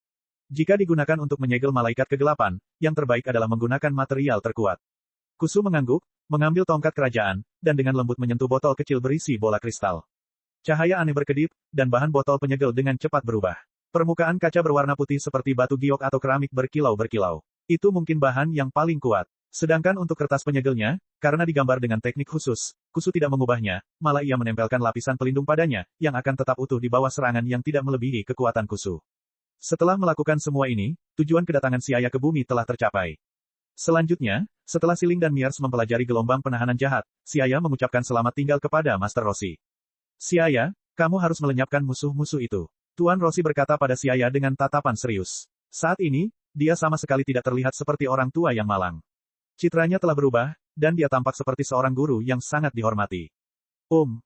Jika digunakan untuk menyegel malaikat kegelapan, yang terbaik adalah menggunakan material terkuat. Kusu mengangguk, mengambil tongkat kerajaan, dan dengan lembut menyentuh botol kecil berisi bola kristal. Cahaya aneh berkedip, dan bahan botol penyegel dengan cepat berubah. Permukaan kaca berwarna putih seperti batu giok atau keramik berkilau-berkilau. Itu mungkin bahan yang paling kuat. Sedangkan untuk kertas penyegelnya, karena digambar dengan teknik khusus, Kusu tidak mengubahnya, malah ia menempelkan lapisan pelindung padanya, yang akan tetap utuh di bawah serangan yang tidak melebihi kekuatan Kusu. Setelah melakukan semua ini, tujuan kedatangan Siaya ke bumi telah tercapai. Selanjutnya, setelah Siling dan Miers mempelajari gelombang penahanan jahat, Siaya mengucapkan selamat tinggal kepada Master Rossi. Siaya, kamu harus melenyapkan musuh-musuh itu. Tuan Rossi berkata pada Siaya dengan tatapan serius. Saat ini, dia sama sekali tidak terlihat seperti orang tua yang malang. Citranya telah berubah, dan dia tampak seperti seorang guru yang sangat dihormati.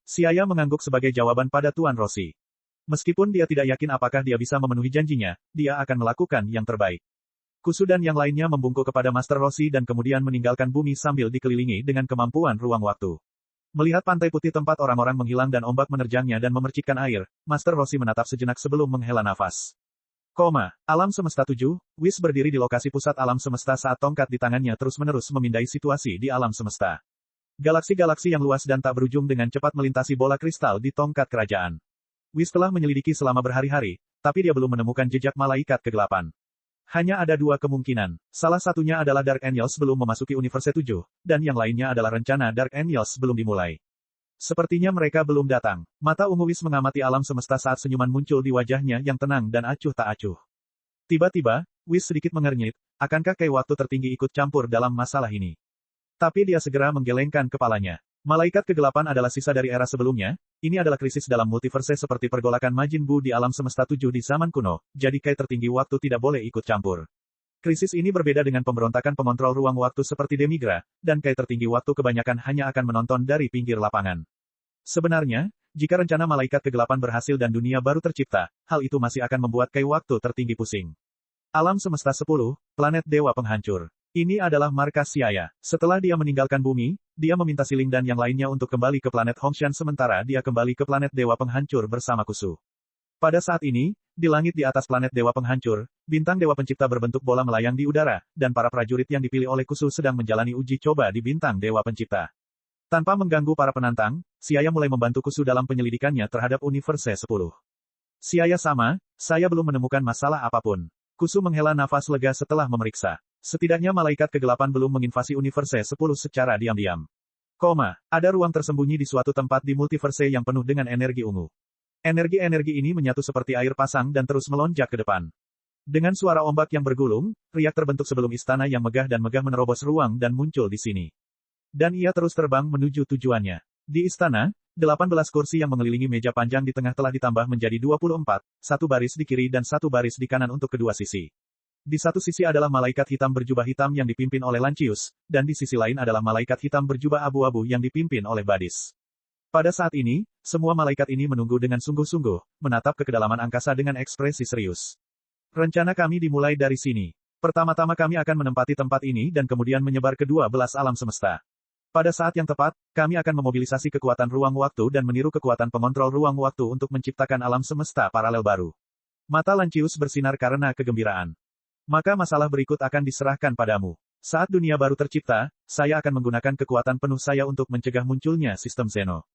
Siaya mengangguk sebagai jawaban pada Tuan Rossi. Meskipun dia tidak yakin apakah dia bisa memenuhi janjinya, dia akan melakukan yang terbaik. Kusu dan yang lainnya membungkuk kepada Master Rossi dan kemudian meninggalkan bumi sambil dikelilingi dengan kemampuan ruang waktu. Melihat pantai putih tempat orang-orang menghilang dan ombak menerjangnya dan memercikkan air, Master Rossi menatap sejenak sebelum menghela nafas. Alam Semesta 7, Whis berdiri di lokasi pusat alam semesta saat tongkat di tangannya terus-menerus memindai situasi di alam semesta. Galaksi-galaksi yang luas dan tak berujung dengan cepat melintasi bola kristal di tongkat kerajaan. Whis telah menyelidiki selama berhari-hari, tapi dia belum menemukan jejak malaikat kegelapan. Hanya ada 2 kemungkinan. Salah satunya adalah Dark Angels sebelum memasuki Universe 7, dan yang lainnya adalah rencana Dark Angels belum dimulai. Sepertinya mereka belum datang. Mata ungu Whis mengamati alam semesta saat senyuman muncul di wajahnya yang tenang dan acuh tak acuh. Tiba-tiba, Whis sedikit mengernyit, akankah Kei Waktu tertinggi ikut campur dalam masalah ini? Tapi dia segera menggelengkan kepalanya. Malaikat kegelapan adalah sisa dari era sebelumnya, ini adalah krisis dalam multiverse seperti pergolakan Majin Buu di alam semesta 7 di zaman kuno, jadi Kei tertinggi waktu tidak boleh ikut campur. Krisis ini berbeda dengan pemberontakan pengontrol ruang waktu seperti Demigra, dan Kei tertinggi waktu kebanyakan hanya akan menonton dari pinggir lapangan. Sebenarnya, jika rencana malaikat kegelapan berhasil dan dunia baru tercipta, hal itu masih akan membuat Kei waktu tertinggi pusing. Alam semesta 10, planet dewa penghancur. Ini adalah markas Siaya. Setelah dia meninggalkan bumi, dia meminta Siling dan yang lainnya untuk kembali ke planet Hongshan sementara dia kembali ke planet dewa penghancur bersama Kusu. Pada saat ini, Di langit di atas planet Dewa Penghancur, bintang Dewa Pencipta berbentuk bola melayang di udara, dan para prajurit yang dipilih oleh Kusu sedang menjalani uji coba di bintang Dewa Pencipta. Tanpa mengganggu para penantang, Siaya mulai membantu Kusu dalam penyelidikannya terhadap Universe 10. Siaya sama, saya belum menemukan masalah apapun. Kusu menghela nafas lega setelah memeriksa. Setidaknya malaikat kegelapan belum menginvasi Universe 10 secara diam-diam. Ada ruang tersembunyi di suatu tempat di multiverse yang penuh dengan energi ungu. Energi-energi ini menyatu seperti air pasang dan terus melonjak ke depan. Dengan suara ombak yang bergulung, riak terbentuk sebelum istana yang megah dan megah menerobos ruang dan muncul di sini. Dan ia terus terbang menuju tujuannya. Di istana, 18 kursi yang mengelilingi meja panjang di tengah telah ditambah menjadi 24, satu baris di kiri dan satu baris di kanan untuk kedua sisi. Di satu sisi adalah malaikat hitam berjubah hitam yang dipimpin oleh Lancius, dan di sisi lain adalah malaikat hitam berjubah abu-abu yang dipimpin oleh Badis. Pada saat ini, semua malaikat ini menunggu dengan sungguh-sungguh, menatap ke kedalaman angkasa dengan ekspresi serius. Rencana kami dimulai dari sini. Pertama-tama kami akan menempati tempat ini dan kemudian menyebar ke 12 alam semesta. Pada saat yang tepat, kami akan memobilisasi kekuatan ruang waktu dan meniru kekuatan pengontrol ruang waktu untuk menciptakan alam semesta paralel baru. Mata Lancius bersinar karena kegembiraan. Maka masalah berikut akan diserahkan padamu. Saat dunia baru tercipta, saya akan menggunakan kekuatan penuh saya untuk mencegah munculnya sistem Zeno.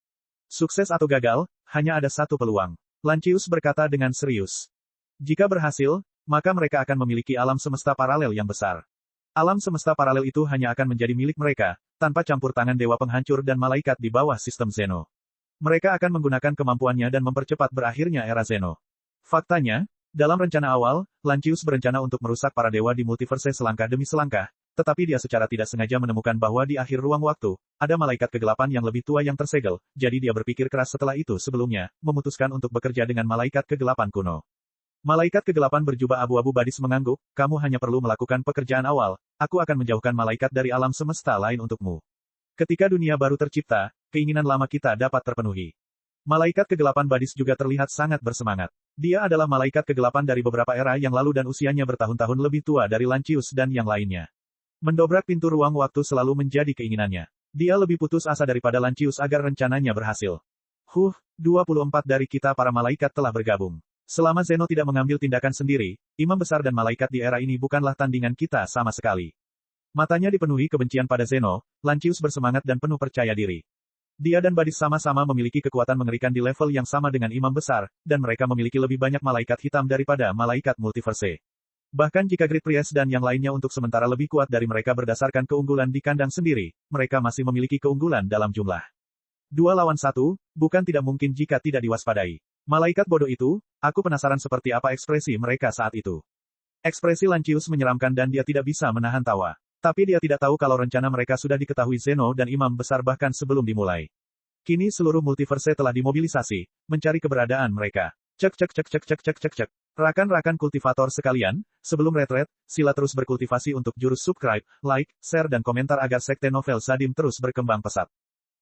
Sukses atau gagal, hanya ada satu peluang. Lancius berkata dengan serius. Jika berhasil, maka mereka akan memiliki alam semesta paralel yang besar. Alam semesta paralel itu hanya akan menjadi milik mereka, tanpa campur tangan Dewa Penghancur dan malaikat di bawah sistem Zeno. Mereka akan menggunakan kemampuannya dan mempercepat berakhirnya era Zeno. Faktanya, dalam rencana awal, Lancius berencana untuk merusak para dewa di multiverse selangkah demi selangkah, tetapi dia secara tidak sengaja menemukan bahwa di akhir ruang waktu, ada malaikat kegelapan yang lebih tua yang tersegel, jadi dia berpikir keras setelah itu sebelumnya, memutuskan untuk bekerja dengan malaikat kegelapan kuno. Malaikat kegelapan berjubah abu-abu Badis mengangguk, kamu hanya perlu melakukan pekerjaan awal, aku akan menjauhkan malaikat dari alam semesta lain untukmu. Ketika dunia baru tercipta, keinginan lama kita dapat terpenuhi. Malaikat kegelapan Badis juga terlihat sangat bersemangat. Dia adalah malaikat kegelapan dari beberapa era yang lalu dan usianya bertahun-tahun lebih tua dari Lancius dan yang lainnya. Mendobrak pintu ruang waktu selalu menjadi keinginannya. Dia lebih putus asa daripada Lancius agar rencananya berhasil. 24 dari kita para malaikat telah bergabung. Selama Zeno tidak mengambil tindakan sendiri, imam besar dan malaikat di era ini bukanlah tandingan kita sama sekali. Matanya dipenuhi kebencian pada Zeno, Lancius bersemangat dan penuh percaya diri. Dia dan Badis sama-sama memiliki kekuatan mengerikan di level yang sama dengan imam besar, dan mereka memiliki lebih banyak malaikat hitam daripada malaikat multiverse. Bahkan jika Great Priest dan yang lainnya untuk sementara lebih kuat dari mereka berdasarkan keunggulan di kandang sendiri, mereka masih memiliki keunggulan dalam jumlah. 2 lawan 1, bukan tidak mungkin jika tidak diwaspadai. Malaikat bodoh itu, aku penasaran seperti apa ekspresi mereka saat itu. Ekspresi Lancius menyeramkan dan dia tidak bisa menahan tawa. Tapi dia tidak tahu kalau rencana mereka sudah diketahui Zeno dan imam besar bahkan sebelum dimulai. Kini seluruh multiverse telah dimobilisasi, mencari keberadaan mereka. Cek. Rakan-rakan kultivator sekalian, sebelum retret, sila terus berkultivasi untuk jurus subscribe, like, share dan komentar agar sekte novel Sadim terus berkembang pesat.